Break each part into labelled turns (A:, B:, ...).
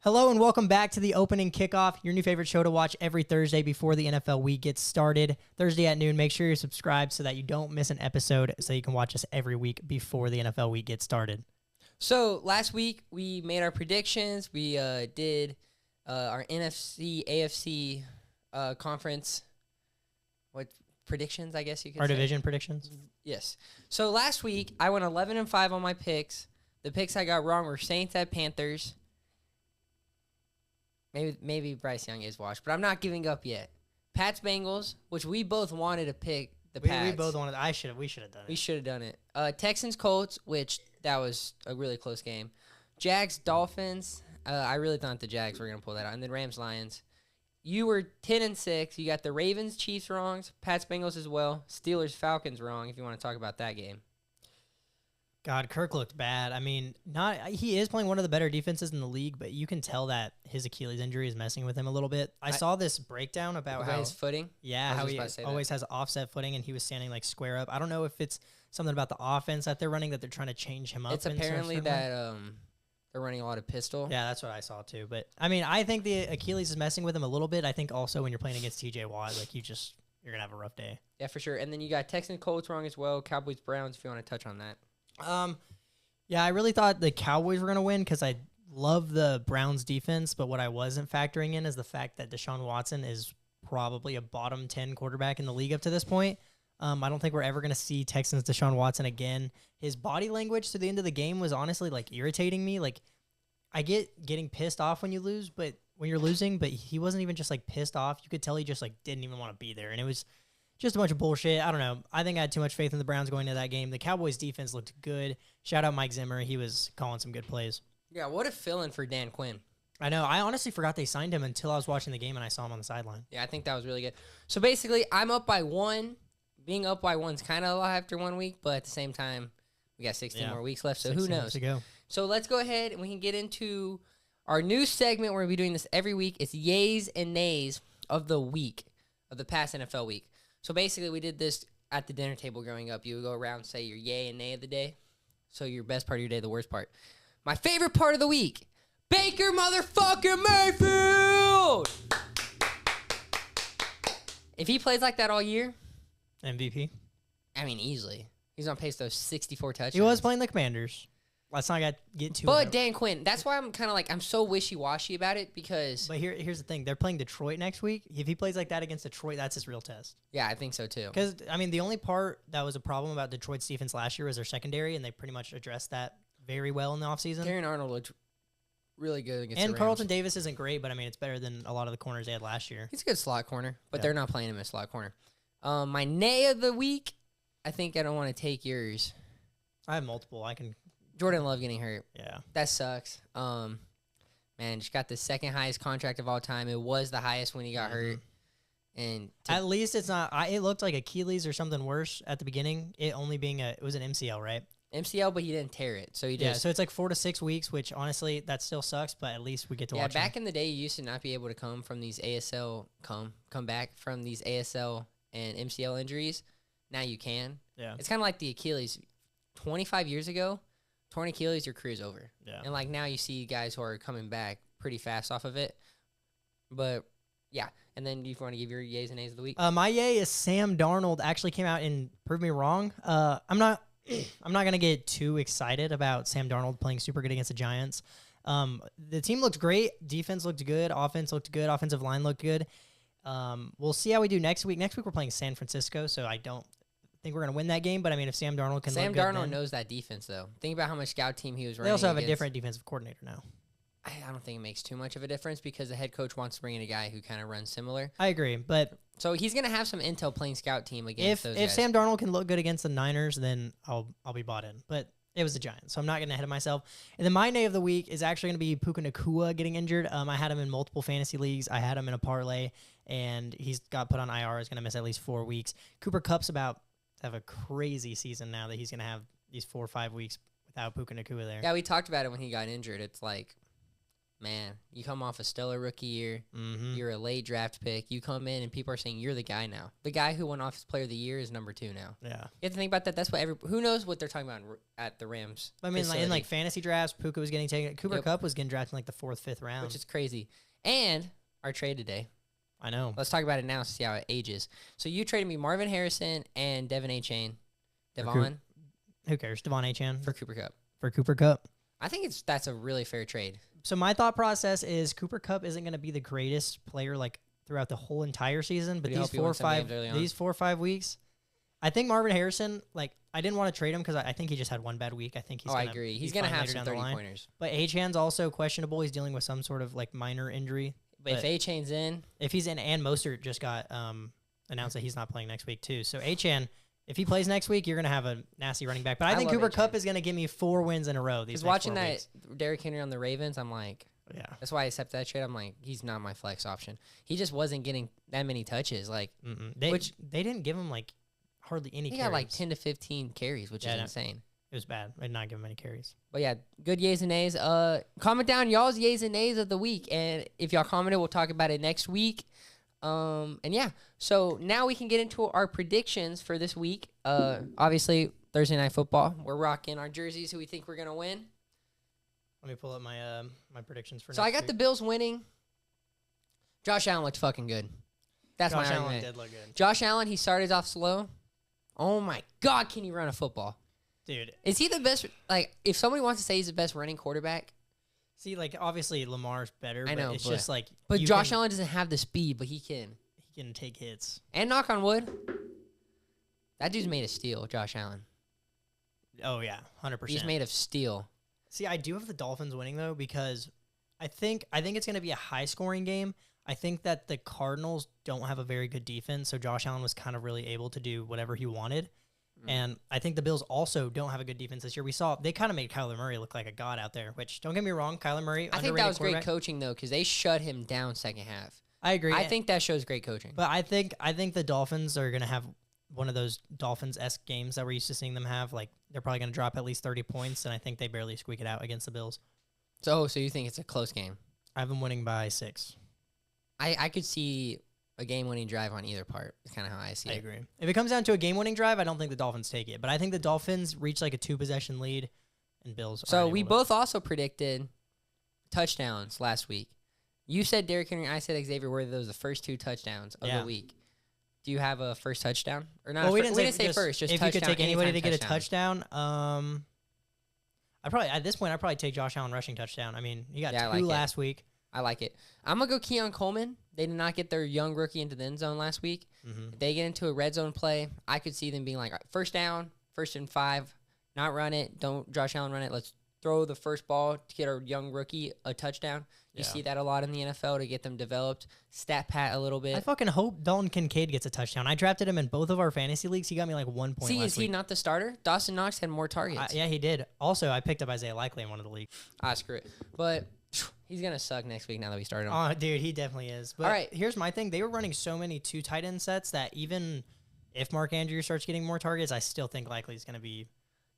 A: Hello and welcome back to the opening kickoff, your new favorite show to watch every Thursday before the NFL week gets started. Thursday at noon, make sure you're subscribed so that you don't miss an episode so you can watch us every week before the NFL week gets started.
B: So last week we made our predictions. We did our NFC, AFC conference. What predictions? I guess you could say.
A: Our division predictions.
B: Yes. So last week I went 11-5 on my picks. The picks I got wrong were Saints at Panthers. Maybe Bryce Young is washed, but I'm not giving up yet. Pats Bengals, which we both wanted to pick the Pats.
A: We both wanted. We should have done it.
B: We should have done it. Texans Colts, which that was a really close game. Jags Dolphins. I really thought the Jags were gonna pull that out, and then Rams Lions. You were 10-6. You got the Ravens Chiefs wrong. Pats Bengals as well. Steelers Falcons wrong. If you want to talk about that game.
A: God, Kirk looked bad. I mean, he is playing one of the better defenses in the league, but you can tell that his Achilles injury is messing with him a little bit. I saw this breakdown about how
B: his footing.
A: Yeah, how he always has offset footing, and he was standing like square up. I don't know if it's something about the offense that they're running that they're trying to change him up.
B: It's apparently that they're running a lot of pistol.
A: Yeah, that's what I saw too. But I mean, I think the Achilles is messing with him a little bit. I think also when you're playing against TJ Watt, like you're gonna have a rough day.
B: Yeah, for sure. And then you got Texans Colts wrong as well. Cowboys Browns. If you want to touch on that.
A: Yeah, I really thought the Cowboys were going to win because I love the Browns defense, but what I wasn't factoring in is the fact that Deshaun Watson is probably a bottom 10 quarterback in the league up to this point. I don't think we're ever going to see Texans Deshaun Watson again. His body language to the end of the game was honestly like irritating me. Like I get getting pissed off when you lose, but when you're losing, but he wasn't even just like pissed off. You could tell he just like didn't even want to be there, and it was just a bunch of bullshit. I don't know. I think I had too much faith in the Browns going into that game. The Cowboys' defense looked good. Shout out Mike Zimmer. He was calling some good plays.
B: Yeah, what a fill-in for Dan Quinn.
A: I know. I honestly forgot they signed him until I was watching the game and I saw him on the sideline.
B: Yeah, I think that was really good. So basically, I'm up by one. Being up by one's kind of a lot after 1 week, but at the same time, we got 16 more weeks left, so who knows?
A: To go.
B: So let's go ahead and we can get into our new segment. We're going to be doing this every week. It's yays and nays of the week, of the past NFL week. So basically, we did this at the dinner table growing up. You would go around and say your yay and nay of the day. So your best part of your day, the worst part. My favorite part of the week, Baker motherfucking Mayfield! If he plays like that all year,
A: MVP.
B: I mean, easily. He's on pace to those 64 touchdowns.
A: He was playing the Commanders. Let's not get too.
B: But Dan Quinn, that's why I'm kind of like, I'm so wishy-washy about it because.
A: But here's the thing. They're playing Detroit next week. If he plays like that against Detroit, that's his real test.
B: Yeah, I think so too.
A: Because, I mean, the only part that was a problem about Detroit's defense last year was their secondary, and they pretty much addressed that very well in the offseason.
B: Darren Arnold looked really good against
A: and
B: the Rams.
A: Carlton Davis isn't great, but, I mean, it's better than a lot of the corners they had last year.
B: He's a good slot corner, but they're not playing him as slot corner. My nay of the week, I think I don't want to take yours.
A: I have multiple.
B: Jordan Love getting hurt.
A: Yeah.
B: That sucks. Man, just got the second highest contract of all time. It was the highest when he got hurt. And
A: at least it's not. It looked like Achilles or something worse at the beginning. It only being it was an MCL, right?
B: MCL, but he didn't tear it. So he just.
A: Yeah, so it's like 4 to 6 weeks, which honestly, that still sucks, but at least we get to watch.
B: Yeah, back in the day, you used to not be able to come from these ASL, come back from these ASL and MCL injuries. Now you can.
A: Yeah.
B: It's kind of like the Achilles. 25 years ago, torn Achilles, your career's over.
A: Yeah.
B: And like now you see guys who are coming back pretty fast off of it. But yeah. And then you want to give your yays and nays of the week?
A: My yay is Sam Darnold actually came out and proved me wrong. I'm not gonna get too excited about Sam Darnold playing super good against the Giants. The team looked great, defense looked good, offense looked good, offensive line looked good. We'll see how we do next week. Next week we're playing San Francisco, so I don't think we're going to win that game, but I mean, if Sam Darnold can
B: Sam
A: look good,
B: Darnold knows that defense, though. Think about how much scout team he was running.
A: They also have
B: against.
A: a different defensive coordinator now.
B: I don't think it makes too much of a difference because the head coach wants to bring in a guy who kind of runs similar.
A: I agree, but
B: so he's going to have some intel playing scout team against those guys.
A: If Sam Darnold can look good against the Niners, then I'll be bought in. But it was the Giants, so I'm not getting ahead of myself. And then my nay of the week is actually going to be Puka Nacua getting injured. I had him in multiple fantasy leagues. I had him in a parlay, and he's got put on IR. He's going to miss at least 4 weeks. Cooper Kupp's about to have a crazy season now that he's going to have these 4 or 5 weeks without Puka Nacua there.
B: Yeah, we talked about it when he got injured. It's like man, you come off a stellar rookie year.
A: Mm-hmm.
B: You're a late draft pick. You come in and people are saying you're the guy now. The guy who won Offensive Player of the Year is number 2 now.
A: Yeah.
B: You have to think about that. That's what who knows what they're talking about at the Rams.
A: I mean, in like fantasy drafts, Puka was getting taken. Cooper Kupp was getting drafted in like the 4th, 5th round,
B: which is crazy. And our trade today.
A: I know.
B: Let's talk about it now to see how it ages. So you traded me Marvin Harrison and Devon Achane. Devon.
A: Who cares? Devon Achane
B: for Cooper Kupp.
A: For Cooper Kupp.
B: I think that's a really fair trade.
A: So my thought process is Cooper Kupp isn't going to be the greatest player like throughout the whole entire season, but these 4 or 5 weeks, I think Marvin Harrison, like I didn't want to trade him because I think he just had one bad week. I think he's.
B: I agree. He's going to have some 30-pointers.
A: But Achane's also questionable. He's dealing with some sort of like minor injury.
B: But if Achane's in,
A: if he's in, and Mostert just got announced that he's not playing next week too. So Achane, if he plays next week, you're going to have a nasty running back. But I think Cooper Kupp is going to give me 4 wins in a row. These
B: watching that Derrick Henry on the Ravens, I'm like,
A: yeah.
B: That's why I accepted that trade. I'm like, he's not my flex option. He just wasn't getting that many touches. Like,
A: they didn't give him like hardly any.
B: He
A: carries.
B: got like 10 to 15 carries, which is insane.
A: It was bad. I did not give him any carries.
B: But yeah, good yays and nays. Comment down y'all's yays and nays of the week, and if y'all commented, we'll talk about it next week. And yeah, so now we can get into our predictions for this week. Obviously Thursday Night Football. We're rocking our jerseys. Who we think we're gonna win?
A: Let me pull up my my predictions for.
B: So I got the Bills winning. Josh Allen looked fucking good. That's my argument. Josh Allen
A: did look good.
B: Josh Allen, he started off slow. Oh my God, can he run a football?
A: Dude.
B: Is he the best? Like, if somebody wants to say he's the best running quarterback.
A: See, like, obviously Lamar's better,
B: I know,
A: but it's just like.
B: But Josh Allen doesn't have the speed, but he can.
A: He can take hits.
B: And knock on wood, that dude's made of steel, Josh Allen.
A: Oh, yeah, 100%.
B: He's made of steel.
A: See, I do have the Dolphins winning, though, because I think it's going to be a high-scoring game. I think that the Cardinals don't have a very good defense, so Josh Allen was kind of really able to do whatever he wanted. And I think the Bills also don't have a good defense this year. We saw they kind of made Kyler Murray look like a god out there, which, don't get me wrong, Kyler Murray,
B: I think that was great coaching, though, because they shut him down second half.
A: I agree.
B: I think that shows great coaching.
A: But I think the Dolphins are going to have one of those Dolphins-esque games that we're used to seeing them have. Like, they're probably going to drop at least 30 points, and I think they barely squeak it out against the Bills.
B: So you think it's a close game?
A: I have them winning by 6.
B: I could see a game-winning drive on either part. It's kind of how I see it.
A: I agree. If it comes down to a game-winning drive, I don't think the Dolphins take it. But I think the Dolphins reach like a 2-possession lead, and Bills.
B: So we both also predicted touchdowns last week. You said Derrick Henry, I said Xavier Worthy. Those were the first 2 touchdowns of the week. Do you have a first touchdown or not?
A: Well, we
B: didn't say first. Just
A: if
B: touchdown,
A: you could take anybody to get
B: touchdown.
A: a touchdown, I probably at this point I'd probably take Josh Allen rushing touchdown. I mean, he got 2 last week.
B: I like it. I'm gonna go Keon Coleman. They did not get their young rookie into the end zone last week. If they get into a red zone play, I could see them being like, first down, 1st and 5, not run it. Don't Josh Allen run it. Let's throw the first ball to get our young rookie a touchdown. You see that a lot in the NFL to get them developed. Stat pat a little bit.
A: I fucking hope Dalton Kincaid gets a touchdown. I drafted him in both of our fantasy leagues. He got me like 1 point.
B: See, is he not the starter? Dawson Knox had more targets.
A: Yeah, he did. Also, I picked up Isaiah Likely in one of the leagues.
B: Screw it. But he's going to suck next week now that we started him.
A: Oh, dude, he definitely is. But
B: all right.
A: Here's my thing. They were running so many 2 tight end sets that even if Mark Andrews starts getting more targets, I still think Likely is going to be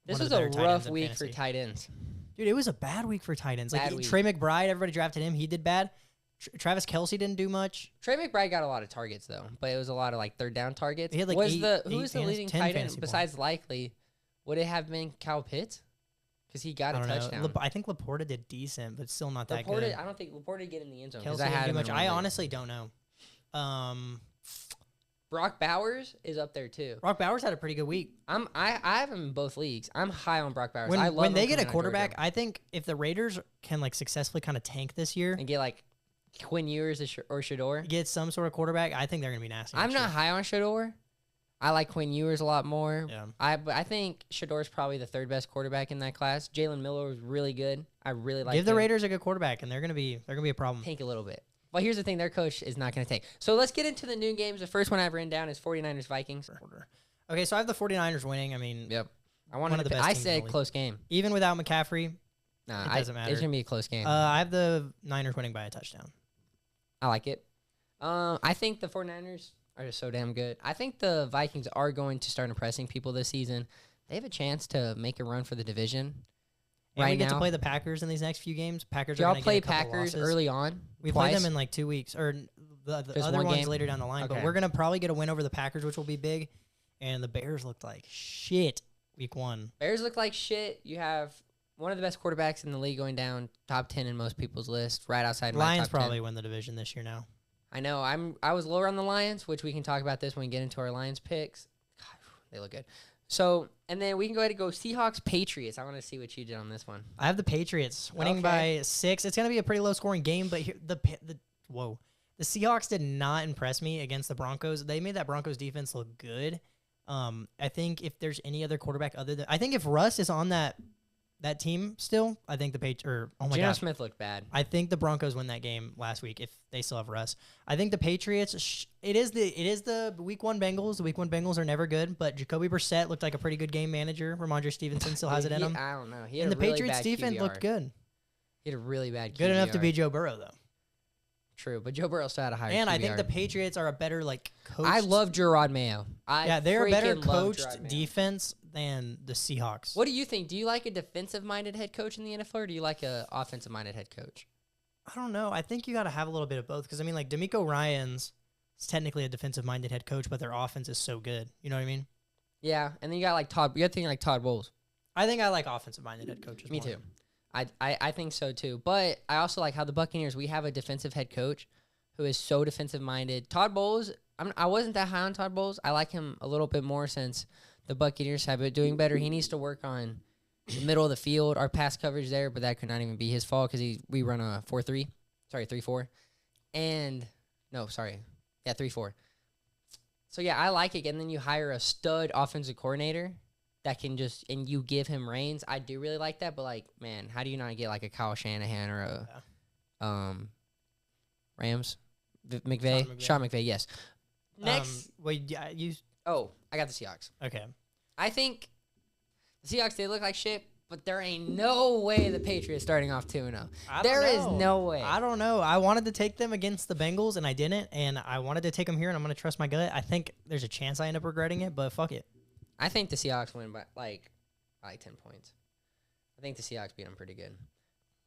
B: This was a rough week for tight ends.
A: Dude, it was a bad week for tight ends. Like Trey McBride, everybody drafted him. He did bad. Travis Kelce didn't do much.
B: Trey McBride got a lot of targets, though, but it was a lot of like 3rd down targets.
A: He had like
B: who was the leading tight end besides Likely? Would it have been Kyle Pitts? Because he got a touchdown.
A: I think Laporta did decent, but still not that good.
B: I don't think Laporta did get in the end zone.
A: Kelce didn't do much. I honestly don't know.
B: Brock Bowers is up there too.
A: Brock Bowers had a pretty good week.
B: I have him in both leagues. I'm high on Brock Bowers.
A: When they get a quarterback, I think if the Raiders can like successfully kind of tank this year
B: and get like Quinn Ewers or Shador,
A: get some sort of quarterback, I think they're gonna be nasty.
B: I'm not high on Shador. I like Quinn Ewers a lot more.
A: Yeah.
B: I think Shador's probably the 3rd best quarterback in that class. Jalen Miller was really good. I really like.
A: Give the Raiders a good quarterback, and they're gonna be a problem.
B: Tank a little bit. Well, here's the thing. Their coach is not going to tank. So let's get into the noon games. The first one I've written down is 49ers-Vikings.
A: Okay, so I have the 49ers winning. I mean,
B: yep. I said close game.
A: Even without McCaffrey, it doesn't matter.
B: It's going to be a close game.
A: I have the Niners winning by a touchdown.
B: I like it. I think the 49ers are just so damn good. I think the Vikings are going to start impressing people this season. They have a chance to make a run for the division.
A: And
B: right
A: we get
B: now.
A: to play the Packers in these next few games. Packers
B: Do
A: are
B: y'all
A: going to
B: play
A: get a couple
B: Packers
A: losses.
B: early on?
A: We
B: twice?
A: play them in like 2 weeks, or the
B: Just
A: other
B: one
A: ones
B: game?
A: later down the line. But
B: Okay.
A: we're going to probably get a win over the Packers, which will be big. And the Bears looked like shit week 1.
B: Bears look like shit. You have one of the best quarterbacks in the league going down, top 10 in most people's list, right outside my
A: Lions
B: top 10.
A: probably win the division this year now.
B: I know. I was lower on the Lions, which we can talk about this when we get into our Lions picks. God, they look good. So, and then we can go ahead and go Seahawks Patriots. I want to see what you did on this one.
A: I have the Patriots winning by 6. It's going to be a pretty low scoring game, but here, the Seahawks did not impress me against the Broncos. They made that Broncos defense look good. I think if there's any other quarterback other than, I think if Russ is on that team still, I think the
B: Geno Smith looked bad.
A: I think the Broncos win that game last week if they still have Russ. I think the Patriots. It is the Week 1 Bengals. The Week 1 Bengals are never good, but Jacoby Brissett looked like a pretty good game manager. Ramondre Stevenson still has it in him.
B: I don't know.
A: And the Patriots defense looked good.
B: He had a really bad QBR.
A: Good enough to beat Joe Burrow though.
B: True, but Joe Burrow still had a higher
A: And
B: QBR.
A: I think the Patriots are a better coached.
B: I love Gerard Mayo.
A: They're a better
B: freaking love
A: coached
B: Gerard Mayo.
A: defense than the Seahawks.
B: What do you think? Do you like a defensive-minded head coach in the NFL, or do you like a offensive-minded head coach?
A: I don't know. I think you got to have a little bit of both because D'Amico Ryans is technically a defensive-minded head coach, but their offense is so good. You know what I mean?
B: Yeah, and then you got Todd. You got to think like Todd Bowles.
A: I think I like offensive-minded head coaches.
B: Me
A: more.
B: too. I think so too. But I also like how the Buccaneers, we have a defensive head coach who is so defensive-minded. Todd Bowles, I wasn't that high on Todd Bowles. I like him a little bit more since the Buccaneers have been doing better. He needs to work on the middle of the field, our pass coverage there, but that could not even be his fault because we run a 4-3. Sorry, 3-4. And, no, sorry. Yeah, 3-4. So, yeah, I like it. And then you hire a stud offensive coordinator that can just, and you give him reins. I do really like that, but, man, how do you not get, a Kyle Shanahan or a Rams? McVay? Sean McVay, yes. Next. I got the Seahawks.
A: Okay.
B: I think the Seahawks, they look like shit, but there ain't no way the Patriots starting off 2-0. There is no way.
A: I don't know. I wanted to take them against the Bengals, and I didn't, and I wanted to take them here, and I'm going to trust my gut. I think there's a chance I end up regretting it, but fuck it.
B: I think the Seahawks win by, by 10 points. I think the Seahawks beat them pretty good.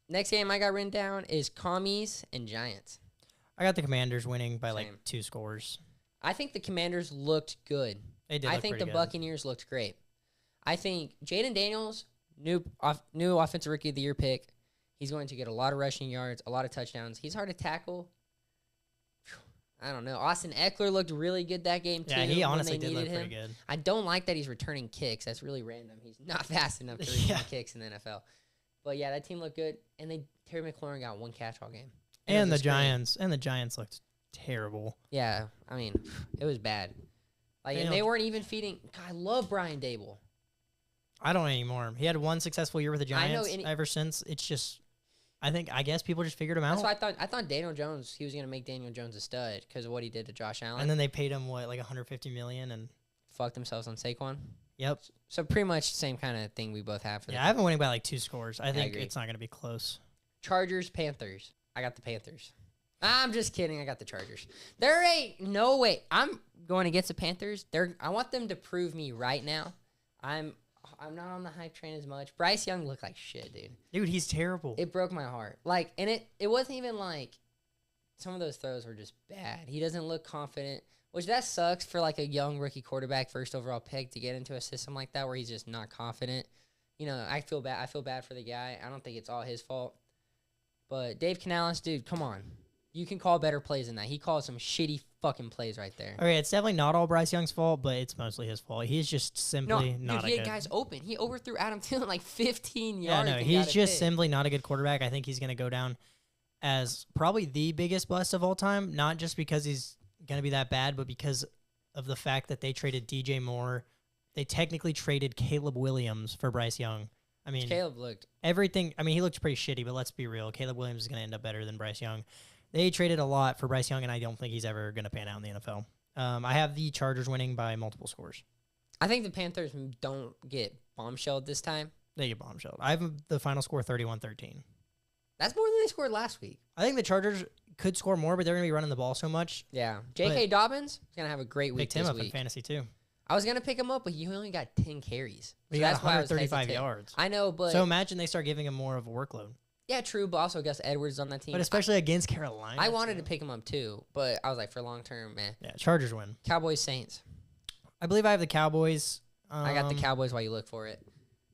B: Next game I got written down is Commies and Giants.
A: I got the Commanders winning by,
B: Same.
A: 2 scores.
B: I think the Commanders looked good.
A: They did
B: I
A: look
B: think
A: pretty
B: the
A: good.
B: Buccaneers looked great. I think Jaden Daniels, new offensive rookie of the year pick. He's going to get a lot of rushing yards, a lot of touchdowns. He's hard to tackle. I don't know. Austin Eckler looked really good that game, too.
A: Yeah, he
B: when
A: honestly
B: they
A: did look
B: needed
A: pretty
B: him.
A: good.
B: I don't like that he's returning kicks. That's really random. He's not fast enough to return kicks in the NFL. But, yeah, that team looked good. And Terry McLaurin got one catch all game.
A: And the Giants looked terrible.
B: Yeah, I mean, it was bad. And they weren't even feeding. God, I love Brian Dable.
A: I don't anymore. He had one successful year with the Giants.
B: I know,
A: ever since. It's just, I guess people just figured him out.
B: That's why I thought Daniel Jones, he was going to make Daniel Jones a stud because of what he did to Josh Allen.
A: And then they paid him, $150 million and
B: fucked themselves on Saquon.
A: Yep.
B: So pretty much the same kind of thing we both have.
A: I have them winning by 2 scores. I think it's not going to be close.
B: Chargers, Panthers. I got the Panthers. I'm just kidding. I got the Chargers. There ain't no way. I'm going against the Panthers. I want them to prove me right now. I'm not on the hype train as much. Bryce Young looked like shit, dude.
A: Dude, he's terrible.
B: It broke my heart. And it wasn't even some of those throws were just bad. He doesn't look confident, which that sucks for a young rookie quarterback, first overall pick, to get into a system like that where he's just not confident. I feel bad. I feel bad for the guy. I don't think it's all his fault. But Dave Canales, dude, come on. You can call better plays than that. He called some shitty fucking plays right there.
A: Okay, it's definitely not all Bryce Young's fault, but it's mostly his fault. He's just simply not
B: he
A: a
B: had
A: good...
B: guys open. He overthrew Adam Thielen 15 yards.
A: Yeah, no, he's just simply not a good quarterback. I think he's going to go down as probably the biggest bust of all time, not just because he's going to be that bad, but because of the fact that they traded DJ Moore. They technically traded Caleb Williams for Bryce Young. I mean,
B: Caleb looked...
A: everything... I mean, he looked pretty shitty, but let's be real. Caleb Williams is going to end up better than Bryce Young. They traded a lot for Bryce Young, and I don't think he's ever going to pan out in the NFL. I have the Chargers winning by multiple scores.
B: I think the Panthers don't get bombshelled this time.
A: They get bombshelled. I have the final score 31-13.
B: That's more than they scored last week.
A: I think the Chargers could score more, but they're going to be running the ball so much.
B: Yeah. J.K. Dobbins is going to have a great week
A: Picked him
B: this
A: up
B: week.
A: in fantasy, too.
B: I was gonna pick him up, but he only got 10 carries.
A: He got 135 yards.
B: I know, but
A: so imagine they start giving him more of a workload.
B: Yeah, true, but also Gus Edwards on that team.
A: But especially against Carolina.
B: I wanted to pick him up too, but I was like, for long term, man.
A: Yeah, Chargers win.
B: Cowboys, Saints.
A: I believe I have the Cowboys.
B: I got the Cowboys while you look for it.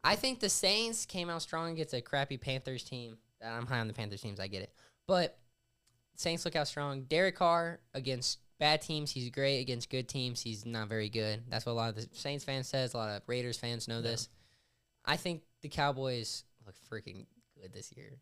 B: I think the Saints came out strong against a crappy Panthers team. I'm high on the Panthers teams, I get it. But Saints look out strong. Derek Carr against bad teams, he's great. Against good teams, he's not very good. That's what a lot of the Saints fans says. A lot of Raiders fans know this. I think the Cowboys look freaking good this year.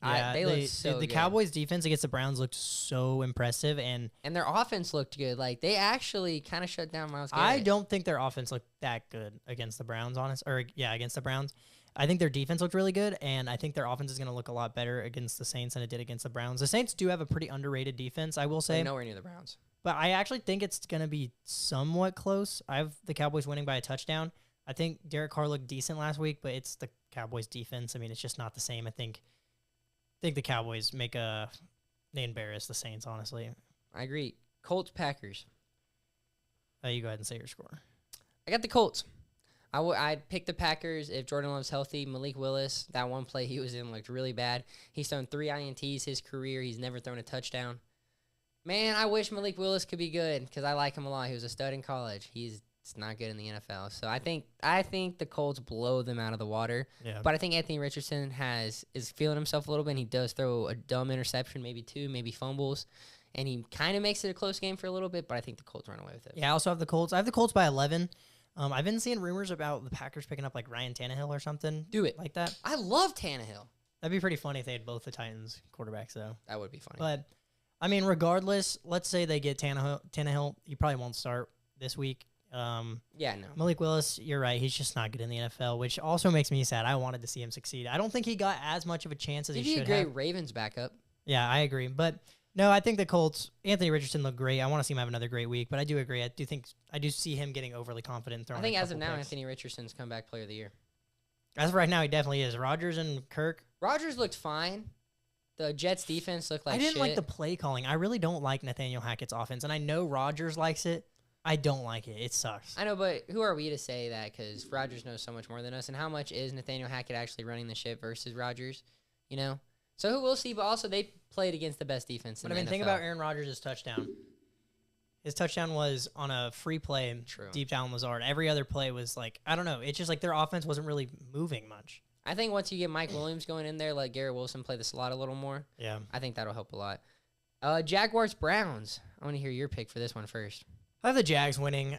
A: Yeah,
B: they look so
A: the
B: good.
A: Cowboys' defense against the Browns looked so impressive, and
B: their offense looked good. Like, they actually kind of shut down Myles Garrett.
A: I don't think their offense looked that good against the Browns, against the Browns. I think their defense looked really good, and I think their offense is going to look a lot better against the Saints than it did against the Browns. The Saints do have a pretty underrated defense, I will say.
B: They're nowhere near the Browns.
A: But I actually think it's going to be somewhat close. I have the Cowboys winning by a touchdown. I think Derek Carr looked decent last week, but it's the Cowboys' defense. I mean, it's just not the same. I think the Cowboys they embarrass the Saints, honestly.
B: I agree. Colts, Packers.
A: You go ahead and say your score.
B: I got the Colts. I'd pick the Packers if Jordan Love's healthy. Malik Willis, that one play he was in looked really bad. He's thrown 3 INTs his career. He's never thrown a touchdown. Man, I wish Malik Willis could be good because I like him a lot. He was a stud in college. He's not good in the NFL. So I think the Colts blow them out of the water.
A: Yeah.
B: But I think Anthony Richardson is feeling himself a little bit, and he does throw a dumb interception, maybe 2, maybe fumbles. And he kind of makes it a close game for a little bit, but I think the Colts run away with it.
A: Yeah, I also have the Colts. I have the Colts by 11. I've been seeing rumors about the Packers picking up like Ryan Tannehill or something.
B: Do it.
A: Like that.
B: I love Tannehill.
A: That'd be pretty funny if they had both the Titans quarterbacks, though.
B: That would be funny.
A: But, I mean, regardless, let's say they get Tannehill. He probably won't start this week.
B: Yeah, no.
A: Malik Willis, you're right. He's just not good in the NFL, which also makes me sad. I wanted to see him succeed. I don't think he got as much of a chance as he should have.
B: He'd be a great Ravens backup.
A: Yeah, I agree. But, no, I think the Colts, Anthony Richardson looked great. I want to see him have another great week, but I do agree. I do see him getting overly confident and throwing
B: I think
A: a
B: as of
A: couple
B: now,
A: picks.
B: Anthony Richardson's comeback player of the year.
A: As of right now, he definitely is. Rodgers and Kirk.
B: Rodgers looked fine. The Jets defense looked like
A: I didn't
B: shit.
A: like the play calling. I really don't like Nathaniel Hackett's offense, and I know Rodgers likes it. I don't like it. It sucks.
B: I know, but who are we to say that? Because Rodgers knows so much more than us. And how much is Nathaniel Hackett actually running the ship versus Rodgers? You know? So who will see, but also they played against the best defense in
A: But
B: the
A: I mean,
B: NFL.
A: think about Aaron Rodgers' touchdown. His touchdown was on a free play deep down Lazard. Every other play was like, I don't know. It's just like their offense wasn't really moving much.
B: I think once you get Mike Williams going in there, let Garrett Wilson play the slot a little more.
A: Yeah.
B: I think that'll help a lot. Jaguars-Browns. I want to hear your pick for this one first.
A: I have the Jags winning.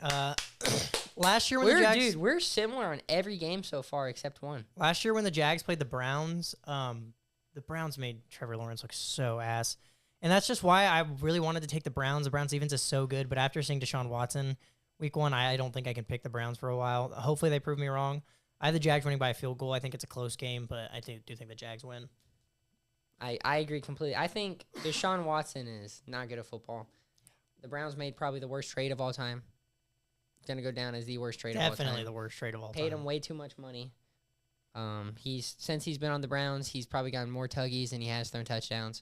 A: Last year when the Jags...
B: we're similar on every game so far except one.
A: Last year when the Jags played the Browns, the Browns made Trevor Lawrence look so ass. And that's just why I really wanted to take the Browns. The Browns defense is so good, but after seeing Deshaun Watson week 1, I don't think I can pick the Browns for a while. Hopefully they prove me wrong. I have the Jags winning by a field goal. I think it's a close game, but I do think the Jags win.
B: I agree completely. I think Deshaun Watson is not good at football. The Browns made probably the worst trade of all time. It's going to go down as the worst trade of all time.
A: Definitely the worst trade of all time.
B: Paid him way too much money. Since he's been on the Browns, he's probably gotten more tuggies than he has thrown touchdowns.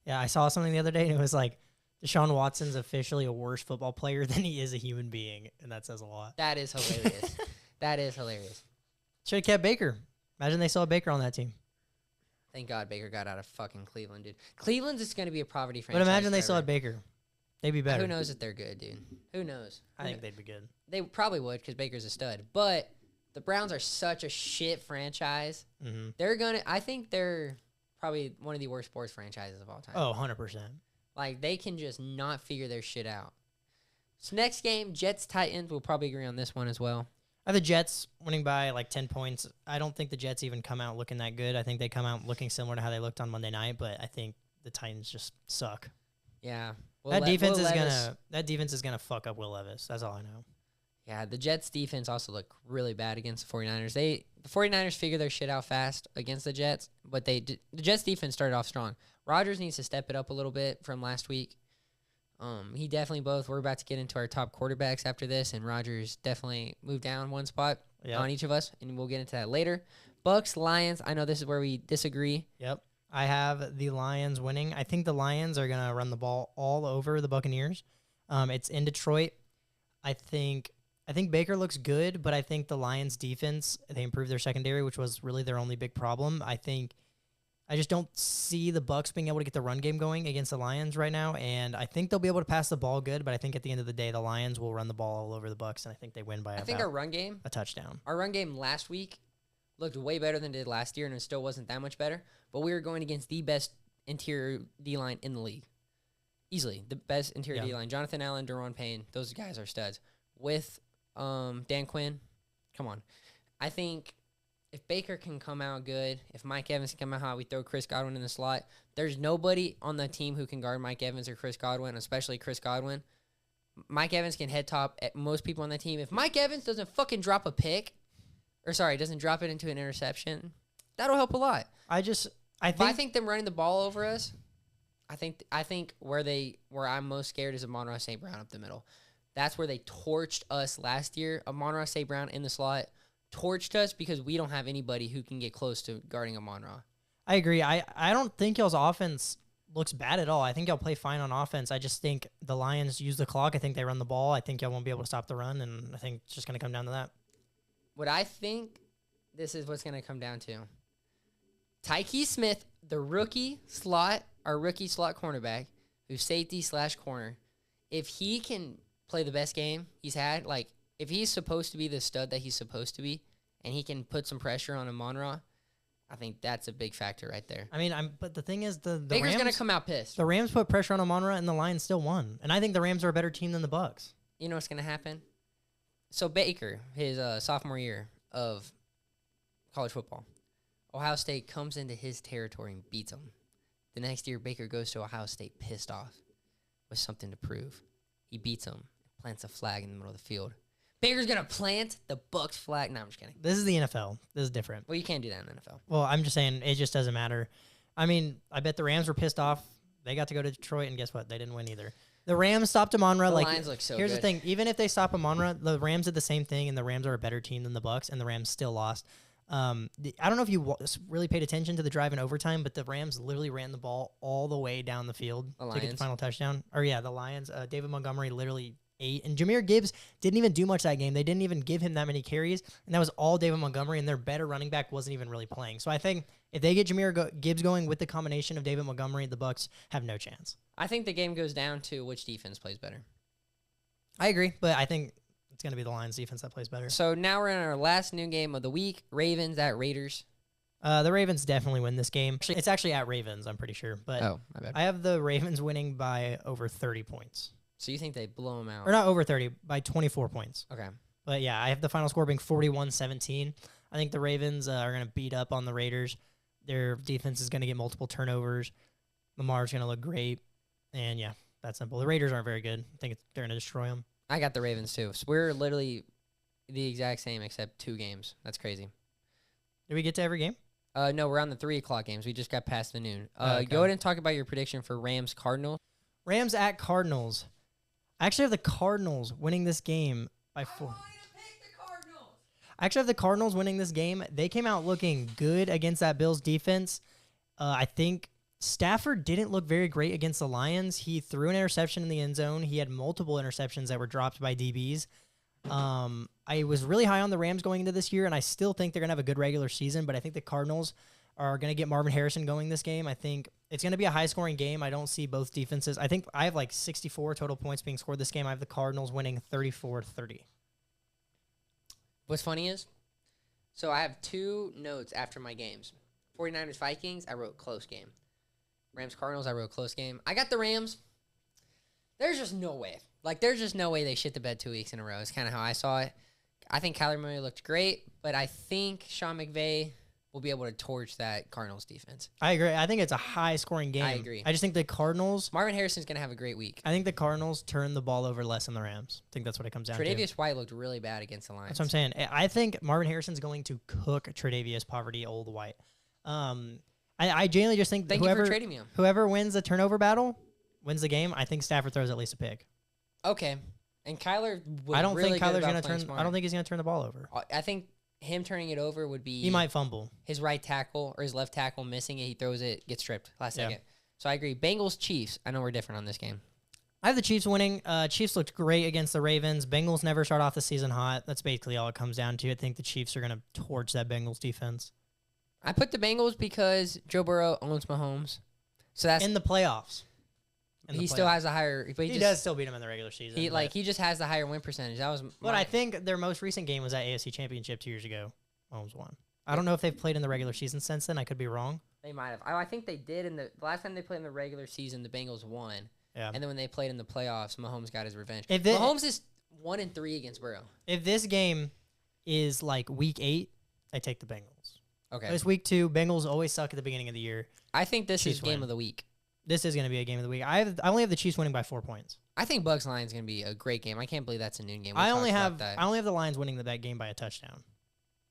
A: Yeah, I saw something the other day, and it was like, Deshaun Watson's officially a worse football player than he is a human being, and that says a lot.
B: That is hilarious. That is hilarious.
A: Should have kept Baker. Imagine they still had Baker on that team.
B: Thank God Baker got out of fucking Cleveland, dude. Cleveland's just going to be a poverty franchise.
A: But imagine they
B: forever.
A: still had Baker. They'd be better.
B: Who knows if they're good, dude? Who knows?
A: I think they'd be good.
B: They probably would because Baker's a stud. But the Browns are such a shit franchise.
A: Mm-hmm.
B: I think they're probably one of the worst sports franchises of all time.
A: Oh, 100%.
B: Like, they can just not figure their shit out. So next game, Jets-Titans. We'll probably agree on this one as well.
A: I have the Jets winning by like 10 points. I don't think the Jets even come out looking that good. I think they come out looking similar to how they looked on Monday night, but I think the Titans just suck.
B: Yeah.
A: That defense is gonna fuck up Will Levis. That's all I know.
B: Yeah, the Jets defense also looked really bad against the 49ers. The 49ers figure their shit out fast against the Jets, but the Jets defense started off strong. Rodgers needs to step it up a little bit from last week. He definitely we're about to get into our top quarterbacks after this, and Rodgers definitely moved down one spot on each of us, and we'll get into that later. Bucks, Lions, I know this is where we disagree.
A: Yep. I have the Lions winning. I think the Lions are going to run the ball all over the Buccaneers. It's in Detroit. I think I think Baker looks good, but I think the Lions defense, they improved their secondary, which was really their only big problem. I just don't see the Bucs being able to get the run game going against the Lions right now, and I think they'll be able to pass the ball good, but I think at the end of the day, the Lions will run the ball all over the Bucs, and I think they win by
B: I think our run game,
A: a touchdown.
B: Our run game last week looked way better than it did last year, and it still wasn't that much better, but we were going against the best interior D-line in the league. Easily, the best interior D-line. Jonathan Allen, Deron Payne, those guys are studs. With Dan Quinn, come on. I think if Baker can come out good, if Mike Evans can come out how we throw Chris Godwin in the slot, there's nobody on the team who can guard Mike Evans or Chris Godwin, especially Chris Godwin. Mike Evans can head top at most people on the team. If Mike Evans doesn't fucking drop a pick, doesn't drop it into an interception, that'll help a lot. I think them running the ball over us, I think where I'm most scared is Amon-Ra St. Brown up the middle. That's where they torched us last year. Amon-Ra St. Brown in the slot torched us because we don't have anybody who can get close to guarding Amon-Ra.
A: I agree. I don't think y'all's offense looks bad at all. I think y'all play fine on offense. I just think the Lions use the clock. I think they run the ball. I think y'all won't be able to stop the run, and I think it's just going to come down to that.
B: What I think this is what's going to come down to. Tyke Smith, the rookie slot cornerback, who's safety/corner, if he can play the best game he's had, like if he's supposed to be the stud that he's supposed to be, and he can put some pressure on Amon-Ra, I think that's a big factor right there.
A: I mean, but the thing is, the
B: Baker's going to come out pissed.
A: The Rams put pressure on Amon-Ra, and the Lions still won. And I think the Rams are a better team than the Bucs.
B: You know what's going to happen? So Baker, his sophomore year of college football, Ohio State comes into his territory and beats him. The next year, Baker goes to Ohio State pissed off with something to prove. He beats him, plants a flag in the middle of the field. Baker's going to plant the Bucs flag. No, I'm just kidding.
A: This is the NFL. This is different.
B: Well, you can't do that in the NFL.
A: Well, I'm just saying it just doesn't matter. I mean, I bet the Rams were pissed off. They got to go to Detroit, and guess what? They didn't win either. The Rams stopped Amon-Ra.
B: The Lions look so
A: here's
B: good.
A: the thing. Even if they stop Amon-Ra, the Rams did the same thing, and the Rams are a better team than the Bucs, and the Rams still lost. I don't know if you really paid attention to the drive in overtime, but the Rams literally ran the ball all the way down the field to get the final touchdown. The Lions. David Montgomery literally ate, and Jahmyr Gibbs didn't even do much that game. They didn't even give him that many carries, and that was all David Montgomery, and their better running back wasn't even really playing. So I think if they get Gibbs going with the combination of David Montgomery, the Bucs have no chance.
B: I think the game goes down to which defense plays better.
A: I agree, but I think it's going to be the Lions defense that plays better.
B: So now we're in our last new game of the week, Ravens at Raiders.
A: The Ravens definitely win this game. It's actually at Ravens, I'm pretty sure. But
B: my bad.
A: I have the Ravens winning by over 30 points.
B: So you think they blow them out?
A: Or not over 30, by 24 points.
B: Okay.
A: But yeah, I have the final score being 41-17. I think the Ravens are going to beat up on the Raiders. Their defense is going to get multiple turnovers. Lamar's going to look great. And yeah, that's simple. The Raiders aren't very good. I think they're going to destroy them.
B: I got the Ravens too. So we're literally the exact same except 2 games. That's crazy.
A: Did we get to every game?
B: No, we're on the 3 o'clock games. We just got past the noon.
A: Okay.
B: Go ahead and talk about your prediction for Rams-Cardinals.
A: Rams at Cardinals. I actually have the Cardinals winning this game by 4.
B: I want you to pick the Cardinals.
A: I actually have the Cardinals winning this game. They came out looking good against that Bills defense. I think Stafford didn't look very great against the Lions. He threw an interception in the end zone. He had multiple interceptions that were dropped by DBs. I was really high on the Rams going into this year, and I still think they're going to have a good regular season, but I think the Cardinals are going to get Marvin Harrison going this game. I think it's going to be a high-scoring game. I don't see both defenses. I think I have like 64 total points being scored this game. I have the Cardinals winning 34-30.
B: What's funny is, so I have 2 notes after my games. 49ers-Vikings, I wrote close game. Rams-Cardinals, I wrote close game. I got the Rams. There's just no way. There's just no way they shit the bed 2 weeks in a row. It's kind of how I saw it. I think Kyler Murray looked great, but I think Sean McVay will be able to torch that Cardinals defense.
A: I agree. I think it's a high-scoring game.
B: I agree.
A: I just think the Cardinals...
B: Marvin Harrison's going to have a great week.
A: I think the Cardinals turn the ball over less than the Rams. I think that's what it comes down to.
B: Tre'Davious White looked really bad against the Lions.
A: That's what I'm saying. I think Marvin Harrison's going to cook Tre'Davious Poverty Old White. I genuinely just think
B: Thank you for trading me on.
A: Whoever wins the turnover battle wins the game. I think Stafford throws at least a pick.
B: Okay. And Kyler was
A: I don't
B: really
A: think Kyler's
B: going to
A: turn.
B: smart.
A: I don't think he's going to turn the ball over.
B: I think him turning it over would be...
A: He might fumble.
B: His right tackle or his left tackle missing it. He throws it, gets stripped last
A: Yeah.
B: second. So I agree. Bengals, Chiefs. I know we're different on this game.
A: I have the Chiefs winning. Chiefs looked great against the Ravens. Bengals never start off the season hot. That's basically all it comes down to. I think the Chiefs are going to torch that Bengals defense.
B: I put the Bengals because Joe Burrow owns Mahomes. So that's
A: in the playoffs.
B: He still has a higher. But
A: he does still beat him in the regular season.
B: He just has the higher win percentage. That was.
A: But I think their most recent game was that AFC Championship 2 years ago. Mahomes won. I don't know if they've played in the regular season since then. I could be wrong.
B: They might have. I think they did in the last time they played in the regular season. The Bengals won.
A: Yeah.
B: And then when they played in the playoffs, Mahomes got his revenge.
A: Mahomes
B: is 1-3 against Burrow.
A: If this game is like week 8, I take the Bengals.
B: Okay.
A: It's week 2. Bengals always suck at the beginning of the year.
B: I think this is game of the week.
A: This is going to be a game of the week. I only have the Chiefs winning by 4 points.
B: I think Bucks Lions going to be a great game. I can't believe that's a noon game.
A: I only have the Lions winning that game by a touchdown.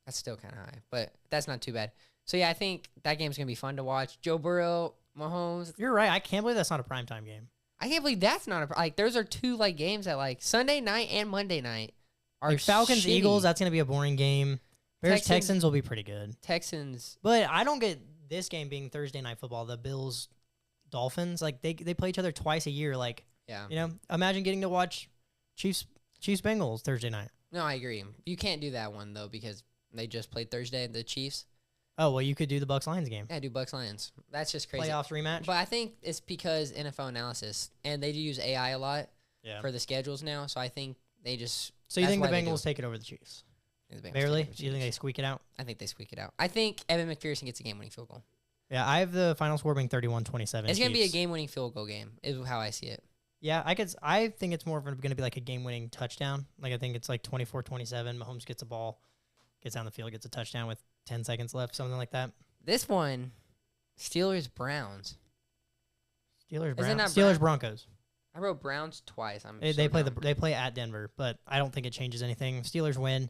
B: That's still kind of high, but that's not too bad. So yeah, I think that game's going to be fun to watch. Joe Burrow, Mahomes.
A: You're right. I can't believe that's not a primetime game.
B: I can't believe that's not those are two games that Sunday night and Monday night are
A: Falcons
B: shitty.
A: Eagles. That's going to be a boring game. Bears Texans will be pretty good.
B: Texans,
A: but I don't get this game being Thursday night football. The Bills Dolphins, they play each other twice a year. Imagine getting to watch Chiefs Bengals Thursday night.
B: No, I agree. You can't do that one though because they just played Thursday. The Chiefs.
A: Oh well, you could do the Bucks Lions game.
B: Yeah, do Bucks Lions. That's just crazy.
A: Playoffs rematch.
B: But I think it's because NFL analysis and they do use AI a lot for the schedules now. So I think they just.
A: So you think the Bengals take it over the Chiefs? Barely? Do you think they squeak it out?
B: I think they squeak it out. I think Evan McPherson gets a game-winning field goal.
A: Yeah, I have the final score being 31-27.
B: It's going to be a game-winning field goal game is how I see it.
A: Yeah, I think it's more of going to be like a game-winning touchdown. I think it's 24-27. Mahomes gets a ball, gets down the field, gets a touchdown with 10 seconds left, something like that.
B: This one, Steelers-Browns.
A: Steelers-Broncos.
B: I wrote Browns twice.
A: They play at Denver, but I don't think it changes anything. Steelers win.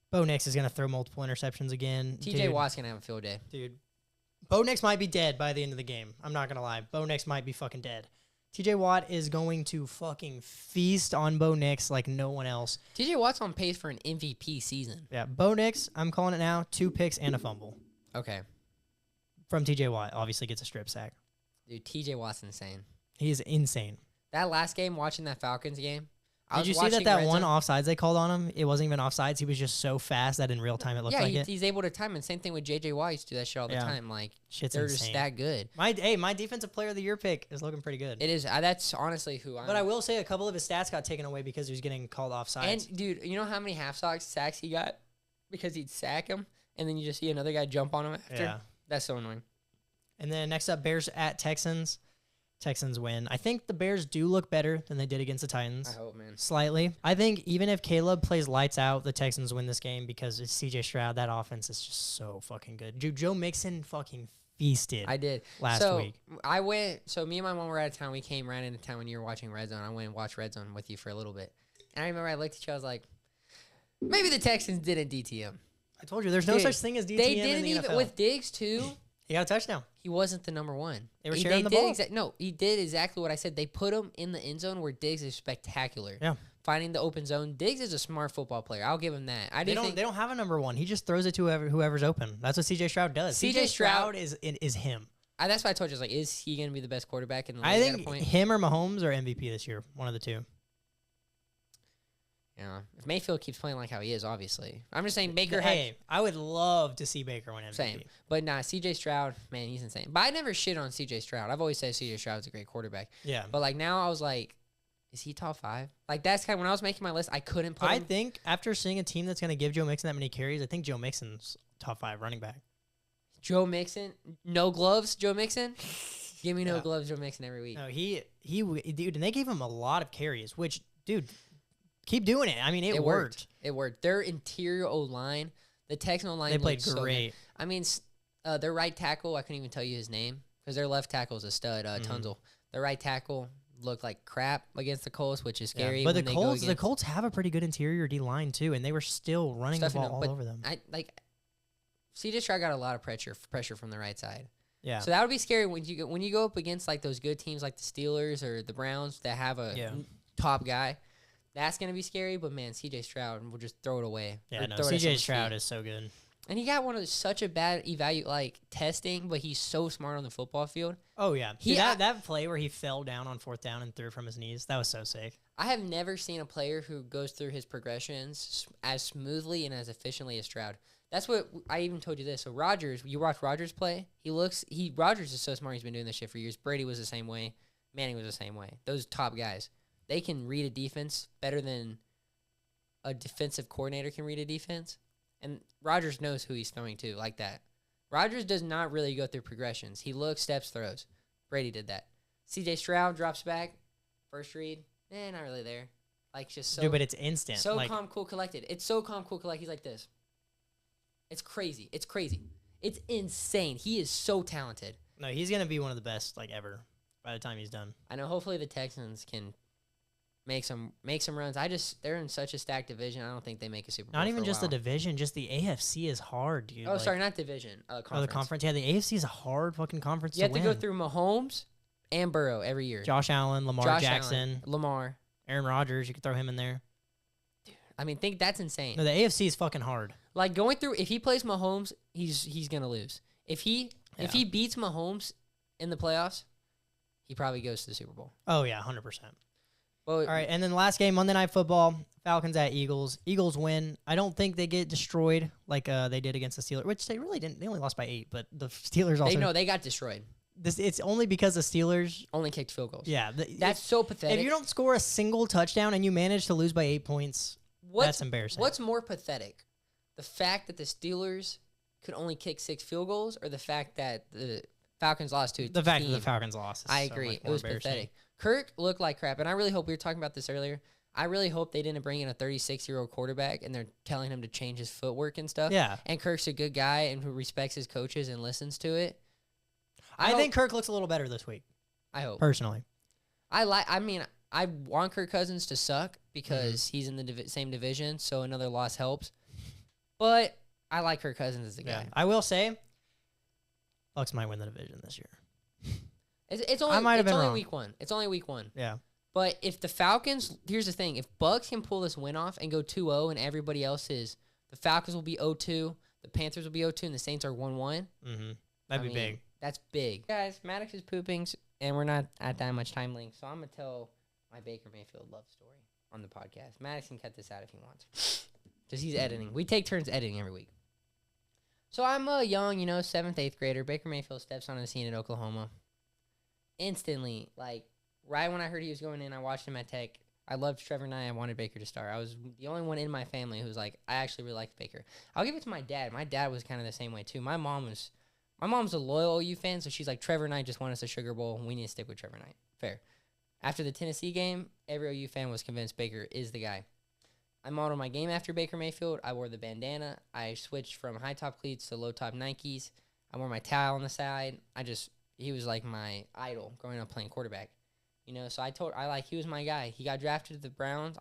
A: Bo Nix is going to throw multiple interceptions again.
B: TJ Watt's going to have a field day.
A: Dude, Bo Nix might be dead by the end of the game. I'm not going to lie. Bo Nix might be fucking dead. TJ Watt is going to fucking feast on Bo Nix like no one else.
B: TJ Watt's on pace for an MVP season.
A: Yeah, Bo Nix, I'm calling it now, 2 picks and a fumble.
B: Okay.
A: From TJ Watt, obviously gets a strip sack.
B: Dude, TJ Watt's insane.
A: He is insane.
B: That last game, watching that Falcons game,
A: did you see that one offsides they called on him? It wasn't even offsides. He was just so fast that in real time it looked like it.
B: He's able to time it. Same thing with J.J. Watt. He used to do that shit all the time.
A: Shit's
B: they're
A: insane.
B: Just that good.
A: My defensive player of the year pick is looking pretty good.
B: It is. That's honestly who I'm.
A: But I will say a couple of his stats got taken away because he was getting called offsides.
B: And, dude, you know how many sacks he got? Because he'd sack him, and then you just see another guy jump on him after?
A: Yeah.
B: That's so annoying.
A: And then next up, Bears at Texans. Texans win. I think the Bears do look better than they did against the Titans.
B: I hope, man.
A: Slightly. I think even if Caleb plays lights out, the Texans win this game because it's CJ Stroud. That offense is just so fucking good. Dude, Joe Mixon fucking feasted.
B: I did.
A: Last week.
B: Me and my mom were out of town. We ran into town when you were watching Red Zone. I went and watched Red Zone with you for a little bit. And I remember I looked at you, I was like, maybe the Texans didn't DT him.
A: I told you, there's no such thing as DTM
B: they didn't
A: in the
B: even
A: NFL.
B: with Diggs, too.
A: He got a touchdown.
B: He wasn't the number one.
A: They were sharing the ball.
B: No, he did exactly what I said. They put him in the end zone where Diggs is spectacular.
A: Yeah.
B: Finding the open zone. Diggs is a smart football player. I'll give him that.
A: They don't have a number one. He just throws it to whoever's open. That's what CJ Stroud does. CJ Stroud is him.
B: That's why I told you, is he going to be the best quarterback in the league
A: I think
B: at a point?
A: him or Mahomes are MVP this year. One of the two.
B: Yeah, if Mayfield keeps playing like how he is, obviously. I'm just saying Baker.
A: I would love to see Baker win MVP.
B: Same, but CJ Stroud, man, he's insane. But I never shit on CJ Stroud. I've always said CJ Stroud's a great quarterback.
A: Yeah.
B: But now I was like, is he top 5? That's kind of when I was making my list. I couldn't put him.
A: I think after seeing a team that's going to give Joe Mixon that many carries, I think Joe Mixon's top 5 running back.
B: Joe Mixon, no gloves. Joe Mixon, give me no gloves. Joe Mixon every week.
A: No, he dude, and they gave him a lot of carries, which dude. Keep doing it. I mean, it worked.
B: It worked. Their interior O-line, the Texan O-line,
A: they played great.
B: So I mean, their right tackle, I couldn't even tell you his name because their left tackle is a stud, Tunzel. Their right tackle looked like crap against the Colts, which is scary.
A: Yeah, but the Colts have a pretty good interior D-line too, and they were still running the ball all over them.
B: CJ Stroud got a lot of pressure from the right side.
A: Yeah.
B: So that would be scary when you go up against those good teams like the Steelers or the Browns that have a top guy. That's going to be scary, but, man, C.J. Stroud will just throw it away.
A: Yeah, no, C.J. Stroud is so good.
B: And he got such a bad testing, but he's so smart on the football field.
A: Oh, yeah. That play where he fell down on 4th down and threw from his knees, that was so sick.
B: I have never seen a player who goes through his progressions as smoothly and as efficiently as Stroud. That's what I even told you this. So Rodgers, you watch Rodgers play, Rodgers is so smart. He's been doing this shit for years. Brady was the same way. Manning was the same way. Those top guys, they can read a defense better than a defensive coordinator can read a defense. And Rodgers knows who he's throwing to like that. Rodgers does not really go through progressions. He looks, steps, throws. Brady did that. CJ Stroud drops back. First read, not really there. Like, just so...
A: Dude, but it's instant.
B: So calm, cool, collected. It's so calm, cool, collected. He's like this. It's crazy. It's crazy. It's insane. He is so talented.
A: No, he's going to be one of the best, ever by the time he's done.
B: I know. Hopefully the Texans can make some runs. They're in such a stacked division. I don't think they make a Super Bowl.
A: Not even just the division, just the AFC is hard, dude.
B: Oh, sorry, not division. Conference.
A: Oh, the conference. Yeah, the AFC is a hard fucking conference.
B: You have to go through Mahomes and Burrow every year.
A: Josh Allen, Lamar Jackson,
B: Lamar,
A: Aaron Rodgers. You could throw him in there.
B: Dude, I mean, think that's insane.
A: No, the AFC is fucking hard.
B: Like going through, if he plays Mahomes, he's gonna lose. If he beats Mahomes in the playoffs, he probably goes to the Super Bowl.
A: Oh yeah, 100%.
B: Well,
A: all right, and then the last game, Monday Night Football, Falcons at Eagles. Eagles win. I don't think they get destroyed like they did against the Steelers, which they really didn't. They only lost by 8, but the Steelers also.
B: They got destroyed.
A: It's only because the Steelers
B: only kicked field goals.
A: Yeah,
B: that's so pathetic.
A: If you don't score a single touchdown and you manage to lose by 8 points, that's embarrassing.
B: What's more pathetic, the fact that the Steelers could only kick 6 field goals, or the fact that the Falcons lost to a
A: the fact that the Falcons lost?
B: I agree. It was pathetic. Kirk looked like crap, and I really hope, we were talking about this earlier, I really hope they didn't bring in a 36-year-old quarterback and they're telling him to change his footwork and stuff.
A: Yeah.
B: And Kirk's a good guy and who respects his coaches and listens to it.
A: I think Kirk looks a little better this week.
B: I hope.
A: Personally.
B: I want Kirk Cousins to suck because he's in the same division, so another loss helps. But I like Kirk Cousins as a guy.
A: Yeah. I will say, Bucs might win the division this year.
B: It's only week 1. It's only week 1.
A: Yeah.
B: But if the Falcons, here's the thing, if Bucs can pull this win off and go 2-0 and everybody else is, the Falcons will be 0-2, the Panthers will be 0-2, and the Saints are 1-1.
A: That'd be big.
B: That's big. Guys, Maddox is pooping, and we're not at that much time link, so I'm going to tell my Baker Mayfield love story on the podcast. Maddox can cut this out if he wants, because he's editing. We take turns editing every week. So I'm a young, 7th, 8th grader. Baker Mayfield steps onto the scene at Oklahoma. Instantly, right when I heard he was going in, I watched him at Tech. I loved Trevor Nye. I wanted Baker to start. I was the only one in my family who was like, I actually really liked Baker. I'll give it to my dad. My dad was kind of the same way, too. My mom's a loyal OU fan, so she's like, Trevor Nye just won us a Sugar Bowl. We need to stick with Trevor Nye. Fair. After the Tennessee game, every OU fan was convinced Baker is the guy. I modeled my game after Baker Mayfield. I wore the bandana. I switched from high-top cleats to low-top Nikes. I wore my towel on the side. He was like my idol growing up playing quarterback. So he was my guy. He got drafted to the Browns.